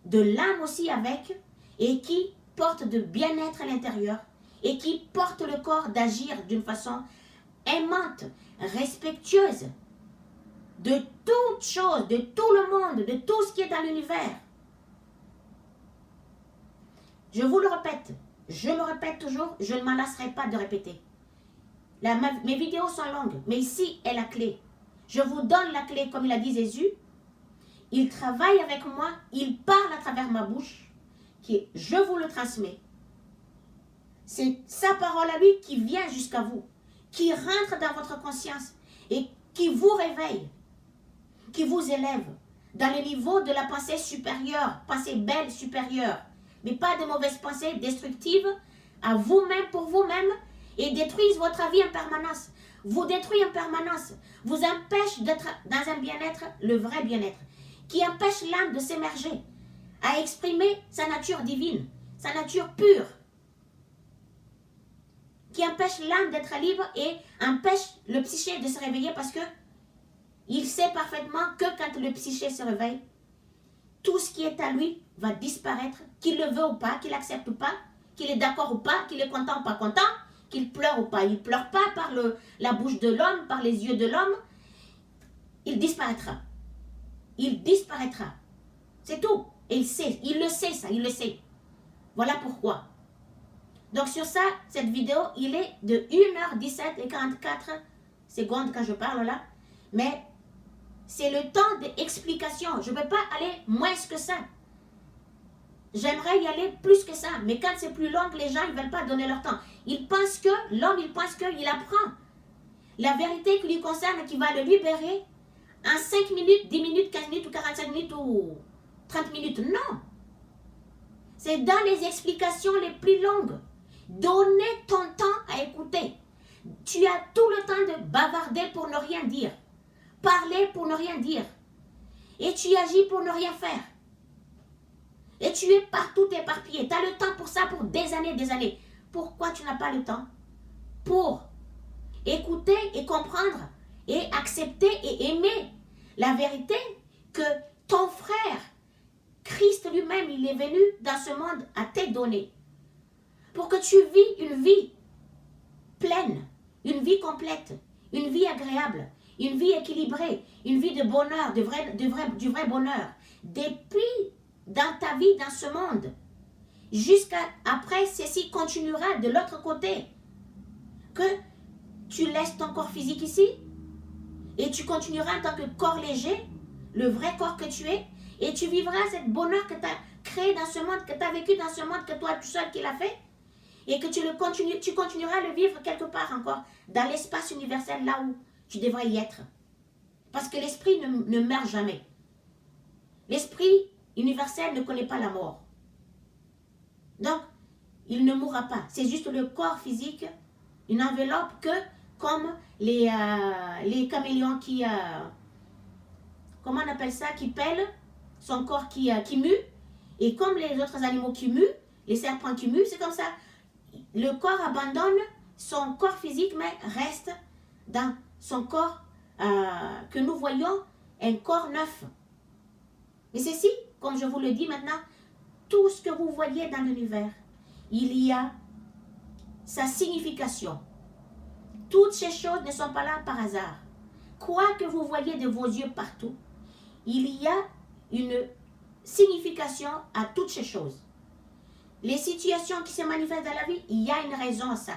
de l'âme aussi avec, et qui porte de bien-être à l'intérieur, et qui porte le corps d'agir d'une façon aimante, respectueuse, de toutes choses, de tout le monde, de tout ce qui est dans l'univers. Je vous le répète, je me répète toujours, je ne m'en lasserai pas de répéter. Mes vidéos sont longues, mais ici est la clé. Je vous donne la clé, comme il a dit Jésus. Il travaille avec moi, il parle à travers ma bouche, je vous le transmets. C'est sa parole à lui qui vient jusqu'à vous, qui rentre dans votre conscience et qui vous réveille, qui vous élève dans le niveau de la pensée supérieure, pensée belle supérieure, mais pas de mauvaises pensées destructives à vous-même, pour vous-même, et détruisent votre vie en permanence. Vous détruit en permanence, vous empêche d'être dans un bien-être, le vrai bien-être, qui empêche l'âme de s'émerger, à exprimer sa nature divine, sa nature pure, qui empêche l'âme d'être libre et empêche le psyché de se réveiller parce que il sait parfaitement que quand le psyché se réveille, tout ce qui est à lui va disparaître, qu'il le veut ou pas, qu'il accepte ou pas, qu'il est d'accord ou pas, qu'il est content ou pas content, qu'il pleure ou pas. Il ne pleure pas par la bouche de l'homme, par les yeux de l'homme. Il disparaîtra. Il disparaîtra. C'est tout. Et il le sait ça, il le sait. Voilà pourquoi. Donc sur ça, cette vidéo, il est de 1h17 et 44 secondes quand je parle là. Mais c'est le temps d'explication. Je ne peux pas aller moins que ça. J'aimerais y aller plus que ça. Mais quand c'est plus long, les gens ne veulent pas donner leur temps. Ils pensent que, l'homme, il pense qu'il apprend. La vérité qui lui concerne, qui va le libérer en 5 minutes, 10 minutes, 15 minutes ou 45 minutes ou 30 minutes. Non. C'est dans les explications les plus longues. Donnez ton temps à écouter. Tu as tout le temps de bavarder pour ne rien dire. Parler pour ne rien dire. Et tu agis pour ne rien faire. Et tu es partout éparpillé. Tu as le temps pour ça pour des années. Pourquoi tu n'as pas le temps? Pour écouter et comprendre et accepter et aimer la vérité que ton frère, Christ lui-même, il est venu dans ce monde à te donner. Pour que tu vis une vie pleine, une vie complète, une vie agréable, une vie équilibrée, une vie de bonheur, du vrai bonheur. Depuis dans ta vie, dans ce monde, jusqu'à après, ceci continuera de l'autre côté. Que tu laisses ton corps physique ici et tu continueras en tant que corps léger, le vrai corps que tu es, et tu vivras ce bonheur que tu as créé dans ce monde, que tu as vécu dans ce monde, que toi tout seul qui l'as fait, et que tu continueras à le vivre quelque part encore, dans l'espace universel, là où tu devrais y être. Parce que l'esprit ne meurt jamais. L'esprit universel ne connaît pas la mort. Donc, il ne mourra pas. C'est juste le corps physique, une enveloppe que, comme les caméléons qui, comment on appelle ça, qui pèlent, son corps qui mue, et comme les autres animaux qui muent, les serpents qui muent, c'est comme ça. Le corps abandonne son corps physique, mais reste dans son corps que nous voyons un corps neuf. Mais ceci, comme je vous le dis maintenant, tout ce que vous voyez dans l'univers, il y a sa signification. Toutes ces choses ne sont pas là par hasard. Quoi que vous voyez de vos yeux partout, il y a une signification à toutes ces choses. Les situations qui se manifestent dans la vie, il y a une raison à ça.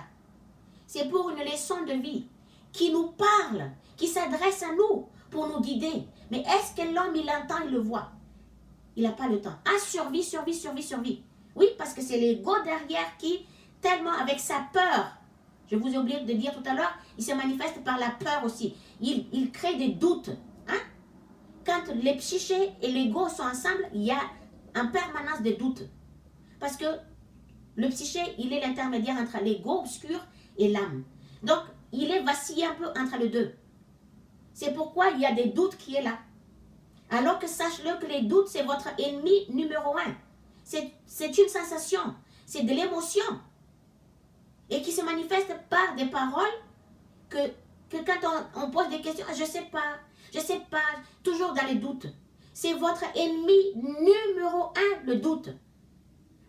C'est pour une leçon de vie qui nous parle, qui s'adresse à nous pour nous guider. Mais est-ce que l'homme, il entend, il le voit? Il n'a pas le temps. Ah, survie, survie, survie, survie. Oui, parce que c'est l'ego derrière qui, tellement avec sa peur, je vous ai oublié de dire tout à l'heure, il se manifeste par la peur aussi. Il crée des doutes. Hein? Quand les psychés et l'ego sont ensemble, il y a en permanence des doutes. Parce que le psyché, il est l'intermédiaire entre l'ego obscur et l'âme. Donc, il est vacillé un peu entre les deux. C'est pourquoi il y a des doutes qui est là. Alors que sache-le que les doutes, c'est votre ennemi numéro 1. C'est une sensation, c'est de l'émotion. Et qui se manifeste par des paroles que quand on pose des questions, je ne sais pas, toujours dans les doutes. C'est votre ennemi numéro 1, le doute.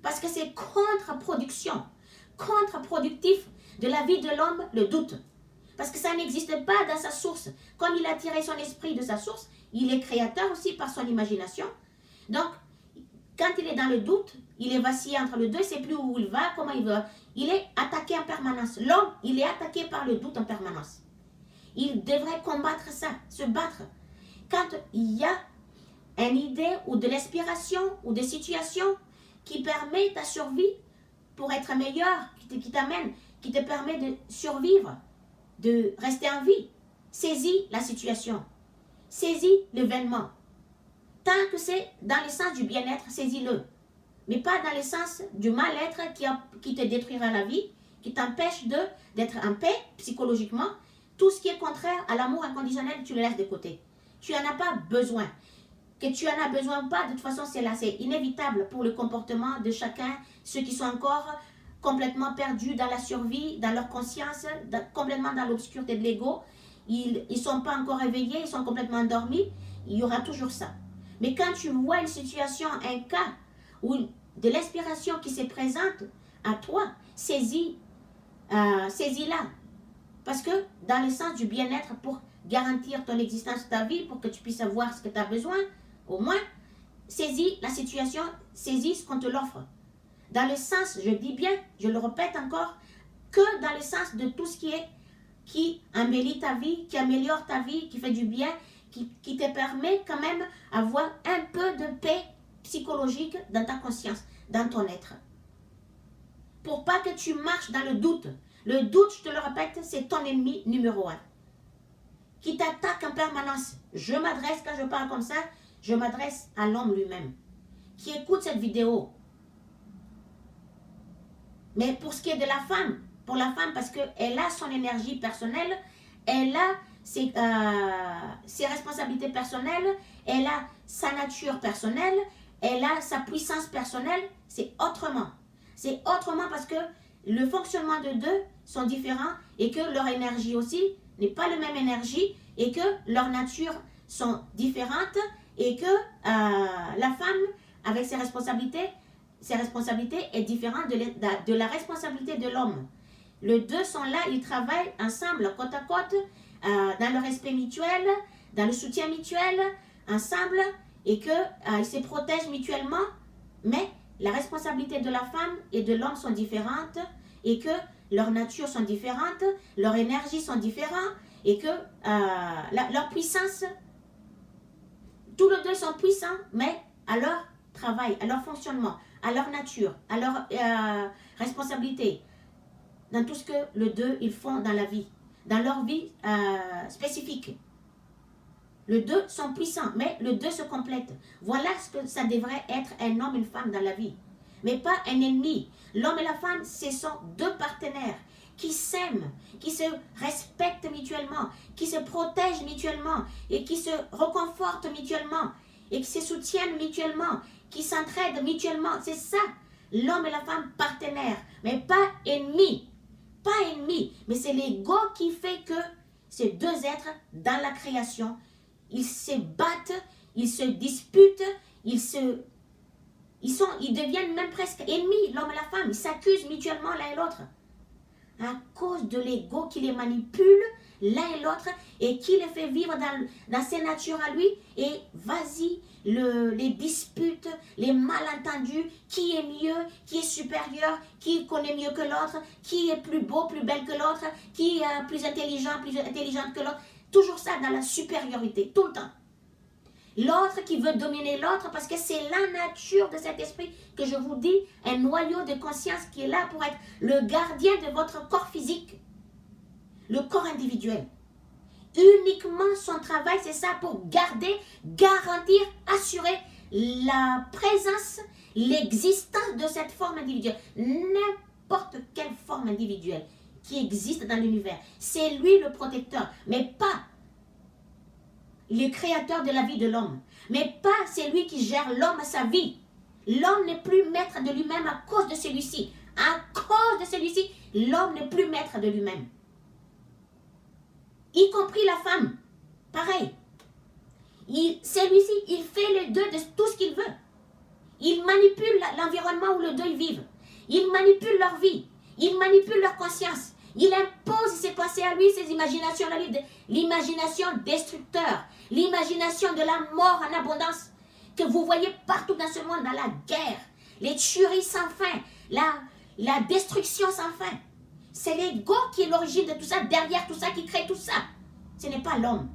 Parce que c'est contre-productif de la vie de l'homme, le doute. Parce que ça n'existe pas dans sa source. Comme il a tiré son esprit de sa source, il est créateur aussi par son imagination. Donc, quand il est dans le doute, il est vacillé entre les deux, il ne sait plus où il va, comment il va. Il est attaqué en permanence. L'homme, il est attaqué par le doute en permanence. Il devrait combattre ça, se battre. Quand il y a une idée ou de l'inspiration ou des situations qui permet ta survie pour être meilleur, qui t'amène, qui te permet de survivre, de rester en vie. Saisis la situation. Saisis l'événement. Tant que c'est dans le sens du bien-être, saisis-le. Mais pas dans le sens du mal-être qui te détruira la vie, qui t'empêche d'être en paix psychologiquement. Tout ce qui est contraire à l'amour inconditionnel, tu le laisses de côté. Tu n'en as pas besoin. Que tu en as besoin ou pas, de toute façon, c'est là, c'est inévitable pour le comportement de chacun, ceux qui sont encore complètement perdus dans la survie, dans leur conscience, complètement dans l'obscurité de l'ego. Ils ne sont pas encore réveillés, ils sont complètement endormis. Il y aura toujours ça. Mais quand tu vois une situation, un cas, ou de l'inspiration qui se présente à toi, saisis-la. Parce que dans le sens du bien-être, pour garantir ton existence, ta vie, pour que tu puisses avoir ce que tu as besoin, au moins, saisis la situation, saisis ce qu'on te l'offre. Dans le sens, je dis bien, je le répète encore, que dans le sens de tout ce qui embellit ta vie, qui améliore ta vie, qui fait du bien, qui te permet quand même d'avoir un peu de paix psychologique dans ta conscience, dans ton être. Pour pas que tu marches dans le doute. Le doute, je te le répète, c'est ton ennemi numéro 1. Qui t'attaque en permanence. Je m'adresse, quand je parle comme ça, je m'adresse à l'homme lui-même. Qui écoute cette vidéo. Mais pour ce qui est de la femme, pour la femme, parce qu'elle a son énergie personnelle, elle a ses responsabilités personnelles, elle a sa nature personnelle, elle a sa puissance personnelle, c'est autrement. C'est autrement parce que le fonctionnement de deux sont différents et que leur énergie aussi n'est pas la même énergie et que leurs natures sont différentes et que la femme, avec ses responsabilités est différente de la responsabilité de l'homme. Les deux sont là, ils travaillent ensemble, côte à côte, dans le respect mutuel, dans le soutien mutuel, ensemble, et qu'ils se protègent mutuellement, mais la responsabilité de la femme et de l'homme sont différentes, et que leurs natures sont différentes, leurs énergies sont différentes, et que leur puissance, tous les deux sont puissants, mais à leur travail, à leur fonctionnement, à leur nature, à leur responsabilité, dans tout ce que les deux ils font dans la vie, dans leur vie spécifique. Les deux sont puissants, mais les deux se complètent. Voilà ce que ça devrait être un homme et une femme dans la vie. Mais pas un ennemi. L'homme et la femme, ce sont deux partenaires qui s'aiment, qui se respectent mutuellement, qui se protègent mutuellement et qui se reconfortent mutuellement et qui se soutiennent mutuellement, qui s'entraident mutuellement. C'est ça, l'homme et la femme partenaires, mais pas ennemis. Pas ennemis, mais c'est l'ego qui fait que ces deux êtres dans la création, ils se battent, ils se disputent, ils deviennent même presque ennemis, l'homme et la femme. Ils s'accusent mutuellement l'un et l'autre. À cause de l'ego qui les manipule, l'un et l'autre, et qui les fait vivre dans ses natures à lui. Et vas-y, les disputes, les malentendus, qui est mieux, qui est supérieur, qui connaît mieux que l'autre, qui est plus beau, plus belle que l'autre, qui est plus intelligente que l'autre. Toujours ça dans la supériorité, tout le temps. L'autre qui veut dominer l'autre parce que c'est la nature de cet esprit que je vous dis, un noyau de conscience qui est là pour être le gardien de votre corps physique, le corps individuel. Uniquement son travail, c'est ça, pour garder, garantir, assurer la présence, l'existence de cette forme individuelle. N'importe quelle forme individuelle qui existe dans l'univers, c'est lui le protecteur, mais pas le créateur de la vie de l'homme. Mais pas c'est lui qui gère l'homme à sa vie. L'homme n'est plus maître de lui-même à cause de celui-ci. À cause de celui-ci, l'homme n'est plus maître de lui-même. Y compris la femme. Pareil. Celui-ci, il fait les deux de tout ce qu'il veut. Il manipule l'environnement où les deux vivent. Il manipule leur vie. Il manipule leur conscience. Il impose ses pensées à lui, ses imaginations à lui, l'imagination destructeur, l'imagination de la mort en abondance que vous voyez partout dans ce monde, dans la guerre, les tueries sans fin, la destruction sans fin. C'est l'ego qui est l'origine de tout ça, derrière tout ça, qui crée tout ça. Ce n'est pas l'homme.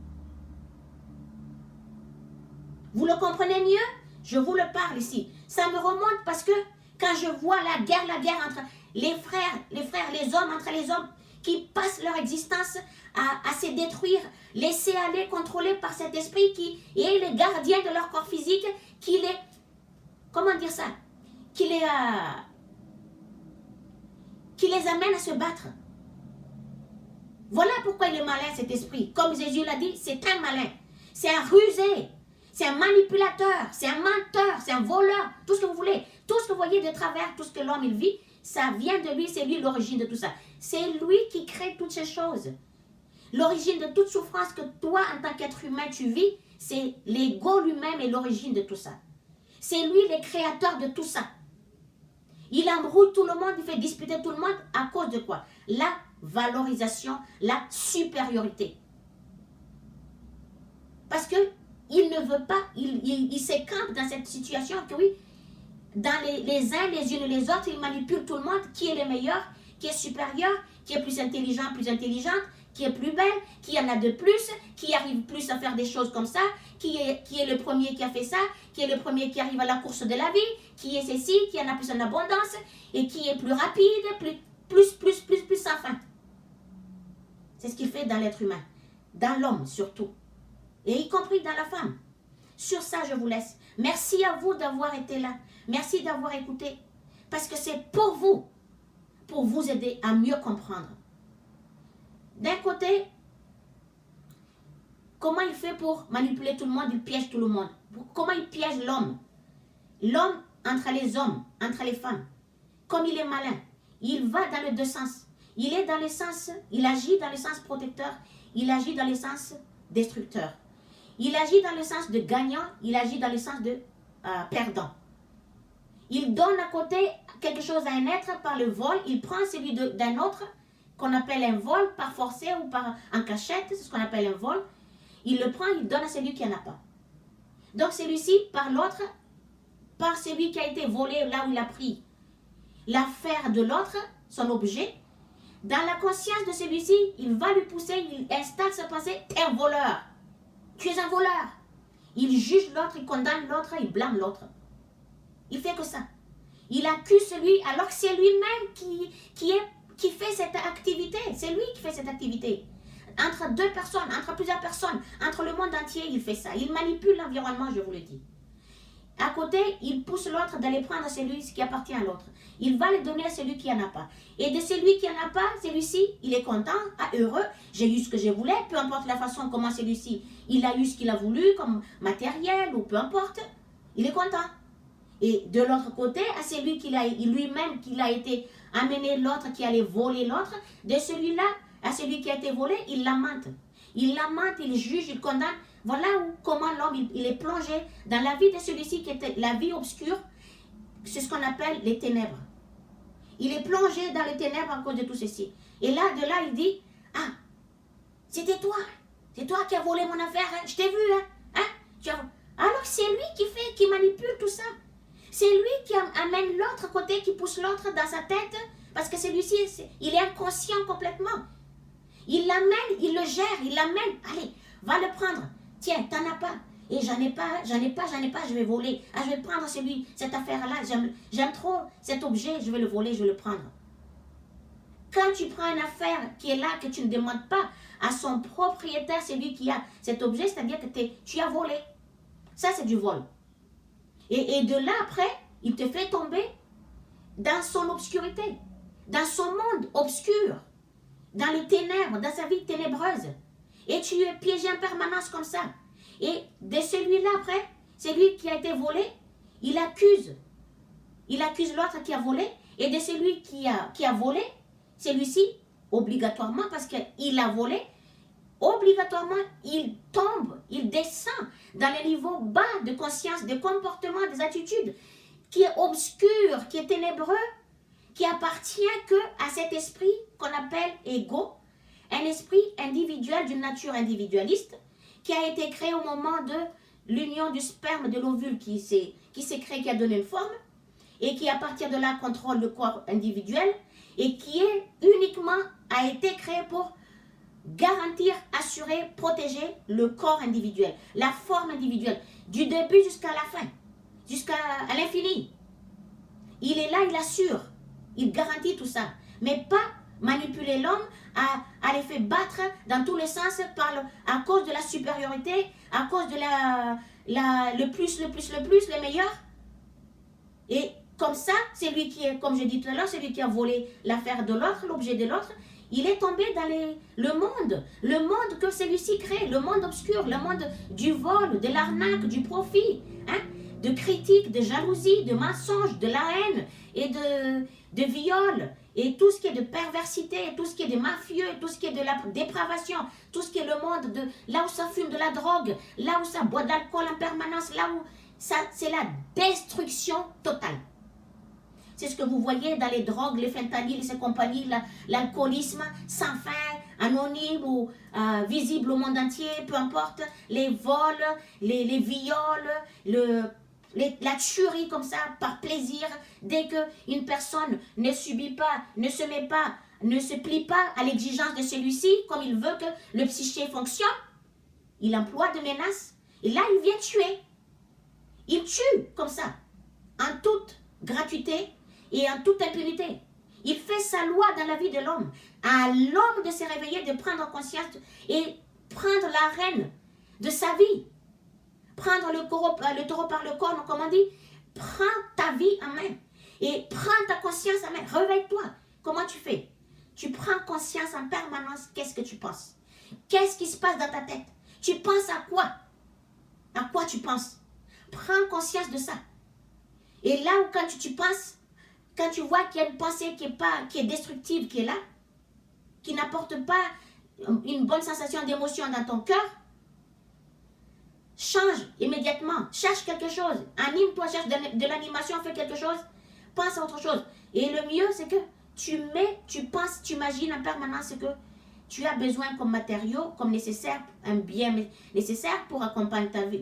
Vous le comprenez mieux? Je vous le parle ici. Ça me remonte parce que quand je vois la guerre entre les frères, les hommes, entre les hommes qui passent leur existence à se détruire, laissés aller, contrôlés par cet esprit qui est le gardien de leur corps physique, qui les, comment dire ça, qui les amène à se battre. Voilà pourquoi il est malin, cet esprit. Comme Jésus l'a dit, c'est un malin, c'est un rusé, c'est un manipulateur, c'est un menteur, c'est un voleur, tout ce que vous voulez. Tout ce que vous voyez de travers, tout ce que l'homme il vit, ça vient de lui, c'est lui l'origine de tout ça. C'est lui qui crée toutes ces choses. L'origine de toute souffrance que toi, en tant qu'être humain, tu vis, c'est l'ego lui-même et l'origine de tout ça. C'est lui le créateur de tout ça. Il embrouille tout le monde, il fait disputer tout le monde à cause de quoi? La valorisation, la supériorité. Parce que il ne veut pas, il se campe dans cette situation que oui, dans les uns, les unes et les autres, il manipule tout le monde, qui est le meilleur, qui est supérieur, qui est plus intelligent, plus intelligente, qui est plus belle, qui en a de plus, qui arrive plus à faire des choses comme ça, qui est le premier qui a fait ça, qui est le premier qui arrive à la course de la vie, qui est ceci, qui en a plus en abondance, et qui est plus rapide, plus sans fin. C'est ce qu'il fait dans l'être humain, dans l'homme surtout, et y compris dans la femme. Sur ça, je vous laisse. Merci à vous d'avoir été là. Merci d'avoir écouté. Parce que c'est pour vous aider à mieux comprendre. D'un côté, comment il fait pour manipuler tout le monde? Il piège tout le monde. Comment il piège l'homme? L'homme entre les hommes, entre les femmes. Comme il est malin, il va dans les deux sens. Il est dans le sens, il agit dans le sens protecteur, il agit dans le sens destructeur. Il agit dans le sens de gagnant, il agit dans le sens de perdant. Il donne à côté quelque chose à un être par le vol, il prend celui d'un autre, qu'on appelle un vol, par forcé ou par en cachette, c'est ce qu'on appelle un vol. Il le prend, il donne à celui qui n'en a pas. Donc celui-ci, par l'autre, par celui qui a été volé là où il a pris l'affaire de l'autre, son objet, dans la conscience de celui-ci, il va lui pousser, il installe sa pensée, t'es un voleur. Tu es un voleur. Il juge l'autre, il condamne l'autre, il blâme l'autre. Il fait que ça. Il accuse celui, alors que c'est lui-même qui fait cette activité. C'est lui qui fait cette activité. Entre deux personnes, entre plusieurs personnes, entre le monde entier, il fait ça. Il manipule l'environnement, je vous le dis. À côté, il pousse l'autre d'aller prendre celui qui appartient à l'autre. Il va le donner à celui qui n'en a pas. Et de celui qui n'en a pas, celui-ci, il est content, heureux. J'ai eu ce que je voulais, peu importe la façon comment celui-ci, il a eu ce qu'il a voulu, comme matériel ou peu importe. Il est content. Et de l'autre côté, à celui lui-même qui a été amené l'autre, qui allait voler l'autre, de celui-là, à celui qui a été volé, il lamente. Il lamente, il juge, il condamne. Voilà comment l'homme, il est plongé dans la vie de celui-ci qui était la vie obscure. C'est ce qu'on appelle les ténèbres. Il est plongé dans les ténèbres à cause de tout ceci. Et là, de là, il dit, ah, c'était toi. C'est toi qui as volé mon affaire. Hein? Je t'ai vu. Alors c'est lui qui manipule tout ça. C'est lui qui amène l'autre côté, qui pousse l'autre dans sa tête. Parce que celui-ci, il est inconscient complètement. Il l'amène, il le gère, il l'amène. Allez, va le prendre. Tiens, t'en as pas. Et j'en ai pas, je vais voler. Ah, je vais prendre cette affaire-là. J'aime trop cet objet, je vais le voler, je vais le prendre. Quand tu prends une affaire qui est là, que tu ne demandes pas à son propriétaire, c'est lui qui a cet objet, c'est-à-dire que tu as volé. Ça, c'est du vol. Et de là, après, il te fait tomber dans son obscurité, dans son monde obscur, dans les ténèbres, dans sa vie ténébreuse. Et tu es piégé en permanence comme ça. Et de celui-là, après, c'est lui qui a été volé, il accuse l'autre qui a volé, et de celui qui a volé, celui-ci, obligatoirement, parce qu'il a volé, obligatoirement, il tombe, il descend dans les niveaux bas de conscience, de comportement, des attitudes, qui est obscur, qui est ténébreux, qui appartient que à cet esprit qu'on appelle ego, un esprit individuel d'une nature individualiste, qui a été créé au moment de l'union du sperme de l'ovule qui s'est créé, qui a donné une forme, et qui à partir de là contrôle le corps individuel, et qui a été créé pour garantir, assurer, protéger le corps individuel, la forme individuelle, du début jusqu'à la fin, jusqu'à l'infini. Il est là, il assure, il garantit tout ça, mais pas manipuler l'homme à les faire battre dans tous les sens à cause de la supériorité, à cause de le plus, le meilleur. Et comme ça, c'est lui qui est, comme je dis tout à l'heure, c'est lui qui a volé l'affaire de l'autre, l'objet de l'autre. Il est tombé dans le monde que celui-ci crée, le monde obscur, le monde du vol, de l'arnaque, du profit, hein, de critique, de jalousie, de mensonge, de la haine et de viol, et tout ce qui est de perversité, tout ce qui est de mafieux, tout ce qui est de la dépravation, tout ce qui est le monde de là où ça fume de la drogue, là où ça boit d'alcool en permanence, là où ça, c'est la destruction totale. C'est ce que vous voyez dans les drogues, les fentanyl et ces compagnies, l'alcoolisme sans fin, anonyme ou visible au monde entier, peu importe, les vols, les viols, la tuerie comme ça, par plaisir, dès qu'une personne ne subit pas, ne se met pas, ne se plie pas à l'exigence de celui-ci, comme il veut que le psyché fonctionne, il emploie de menaces, et là il vient tuer. Il tue comme ça, en toute gratuité et en toute impunité. Il fait sa loi dans la vie de l'homme. À l'homme de se réveiller, de prendre conscience et prendre l'arène de sa vie. Prendre le taureau par le corne, comme on dit. Prends ta vie en main. Et prends ta conscience en main. Réveille-toi. Comment tu fais? Tu prends conscience en permanence. Qu'est-ce que tu penses? Qu'est-ce qui se passe dans ta tête? Tu penses à quoi? À quoi tu penses? Prends conscience de ça. Et là où quand tu penses, quand tu vois qu'il y a une pensée qui est destructive, qui est là, qui n'apporte pas une bonne sensation d'émotion dans ton cœur, change immédiatement, cherche quelque chose, anime-toi, cherche de l'animation, fais quelque chose, pense à autre chose. Et le mieux, c'est que tu penses, tu imagines en permanence ce que tu as besoin comme matériau, comme nécessaire, un bien nécessaire pour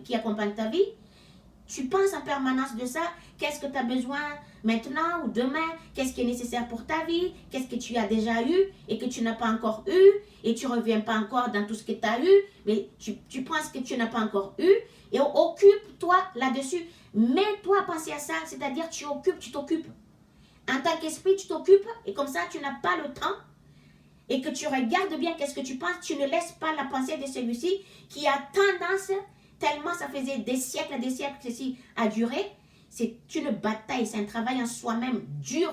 qui accompagne ta vie. Tu penses en permanence de ça, qu'est-ce que tu as besoin maintenant ou demain, qu'est-ce qui est nécessaire pour ta vie, qu'est-ce que tu as déjà eu et que tu n'as pas encore eu, et tu ne reviens pas encore dans tout ce que tu as eu, mais tu penses que tu n'as pas encore eu, et occupe-toi là-dessus. Mets-toi à penser à ça, c'est-à-dire tu t'occupes. En tant qu'esprit, tu t'occupes, et comme ça, tu n'as pas le temps, et que tu regardes bien qu'est-ce que tu penses, tu ne laisses pas la pensée de celui-ci qui a tendance, tellement ça faisait des siècles que ceci a duré. C'est une bataille, c'est un travail en soi-même, dur,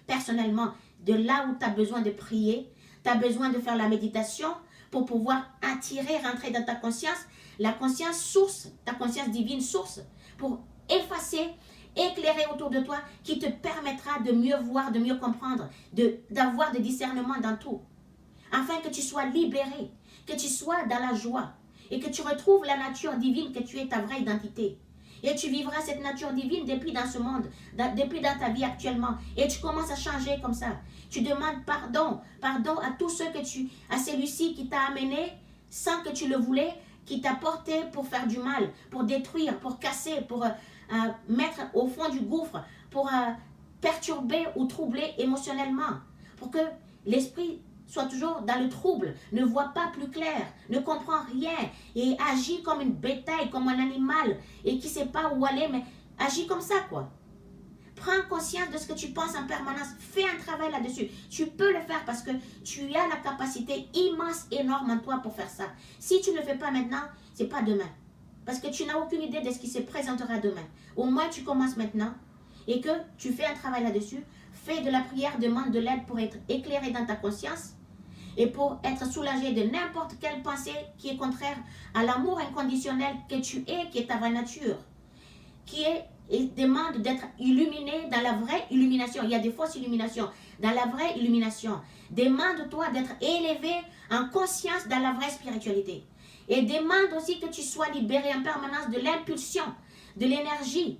personnellement. De là où tu as besoin de prier, tu as besoin de faire la méditation pour pouvoir attirer, rentrer dans ta conscience, la conscience source, ta conscience divine source, pour effacer, éclairer autour de toi, qui te permettra de mieux voir, de mieux comprendre, d'avoir de discernement dans tout. afin que tu sois libéré, que tu sois dans la joie et que tu retrouves la nature divine que tu es ta vraie identité. Et tu vivras cette nature divine depuis dans ce monde, depuis dans ta vie actuellement. Et tu commences à changer comme ça. Tu demandes pardon, pardon à tous ceux à celui-ci qui t'a amené sans que tu le voulais, qui t'a porté pour faire du mal, pour détruire, pour casser, pour mettre au fond du gouffre, pour perturber ou troubler émotionnellement, pour que l'esprit soit toujours dans le trouble, ne voit pas plus clair, ne comprend rien et agit comme une bétail, comme un animal et qui ne sait pas où aller, mais agit comme ça quoi. Prends conscience de ce que tu penses en permanence, fais un travail là-dessus. Tu peux le faire parce que tu as la capacité immense, énorme en toi pour faire ça. Si tu ne le fais pas maintenant, ce n'est pas demain. Parce que tu n'as aucune idée de ce qui se présentera demain. Au moins tu commences maintenant et que tu fais un travail là-dessus. Fais de la prière, demande de l'aide pour être éclairé dans ta conscience et pour être soulagé de n'importe quelle pensée qui est contraire à l'amour inconditionnel que tu es, qui est ta vraie nature, qui est et demande d'être illuminé dans la vraie illumination. Il y a des fausses illuminations. Dans la vraie illumination, demande-toi d'être élevé en conscience dans la vraie spiritualité. Et demande aussi que tu sois libéré en permanence de l'impulsion, de l'énergie,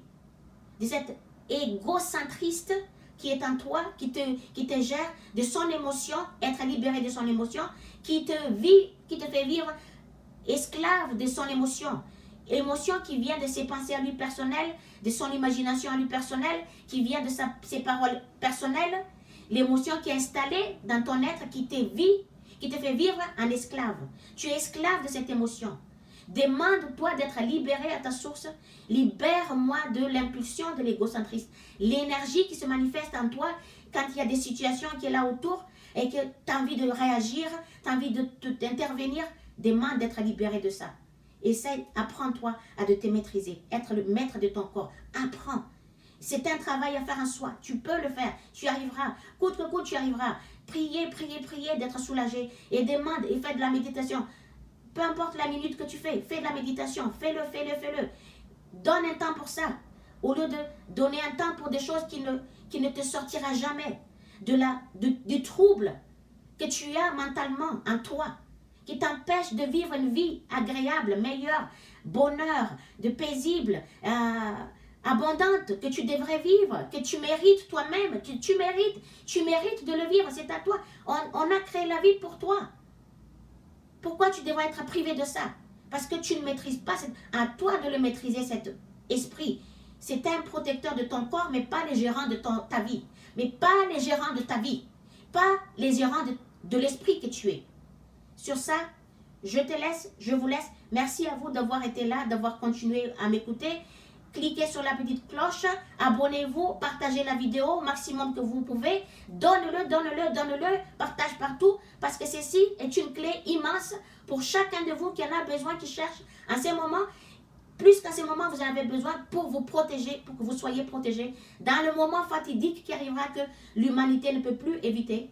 de cet égocentriste qui est en toi, qui te gère, de son émotion, être libéré de son émotion, qui te fait vivre esclave de son émotion. Émotion qui vient de ses pensées à lui personnelles, de son imagination à lui personnelle, qui vient de ses paroles personnelles, l'émotion qui est installée dans ton être, qui te fait vivre en esclave. Tu es esclave de cette émotion. Demande-toi d'être libéré à ta source. Libère-moi de l'impulsion de l'égocentrisme. L'énergie qui se manifeste en toi quand il y a des situations qui est là autour et que tu as envie de réagir, tu as envie d'intervenir, demande d'être libéré de ça. Essaye, apprends-toi à te maîtriser, être le maître de ton corps. Apprends. C'est un travail à faire en soi. Tu peux le faire. Tu y arriveras. Coûte que coûte, tu y arriveras. Priez, priez, priez d'être soulagé. Et demande et fais de la méditation. Peu importe la minute que tu fais, fais de la méditation. Fais-le, fais-le, fais-le. Donne un temps pour ça. Au lieu de donner un temps pour des choses qui ne te sortira jamais. Du trouble que tu as mentalement en toi, qui t'empêche de vivre une vie agréable, meilleure, bonheur, de paisible, abondante, que tu devrais vivre, que tu mérites toi-même, tu mérites de le vivre, c'est à toi. On a créé la vie pour toi. Pourquoi tu devrais être privé de ça? Parce que tu ne maîtrises pas, c'est à toi de le maîtriser, cet esprit. C'est un protecteur de ton corps, mais pas les gérants de ta vie. Mais pas les gérants de ta vie. Pas les gérants de l'esprit que tu es. Sur ça, je te laisse, je vous laisse. Merci à vous d'avoir été là, d'avoir continué à m'écouter. Cliquez sur la petite cloche, abonnez-vous, partagez la vidéo au maximum que vous pouvez. Donne-le, donne-le, donne-le, partage partout, parce que ceci est une clé immense pour chacun de vous qui en a besoin, qui cherche en ces moments. Plus qu'à ces moments, vous en avez besoin pour vous protéger, pour que vous soyez protégés. Dans le moment fatidique qui arrivera que l'humanité ne peut plus éviter,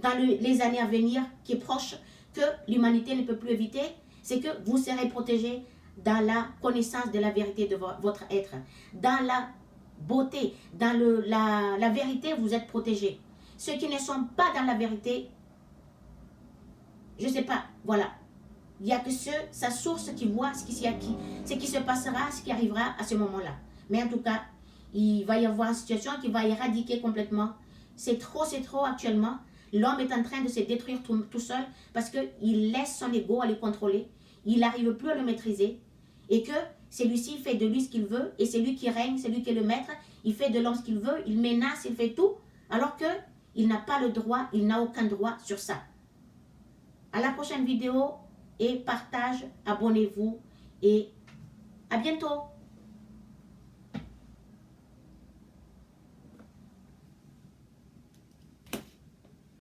dans les années à venir, qui est proche, que l'humanité ne peut plus éviter, c'est que vous serez protégés dans la connaissance de la vérité de votre être. Dans la beauté, dans la vérité, vous êtes protégés. Ceux qui ne sont pas dans la vérité, je ne sais pas, voilà. Il n'y a que sa source qui voit ce qui se passera, ce qui arrivera à ce moment-là. Mais en tout cas, il va y avoir une situation qui va éradiquer complètement. C'est trop actuellement. L'homme est en train de se détruire tout seul parce qu'il laisse son ego aller contrôler. Il n'arrive plus à le maîtriser. Et que celui-ci fait de lui ce qu'il veut. Et c'est lui qui règne, c'est lui qui est le maître. Il fait de l'homme ce qu'il veut, il menace, il fait tout. Alors qu'il n'a pas le droit, il n'a aucun droit sur ça. À la prochaine vidéo et partage, abonnez-vous et à bientôt.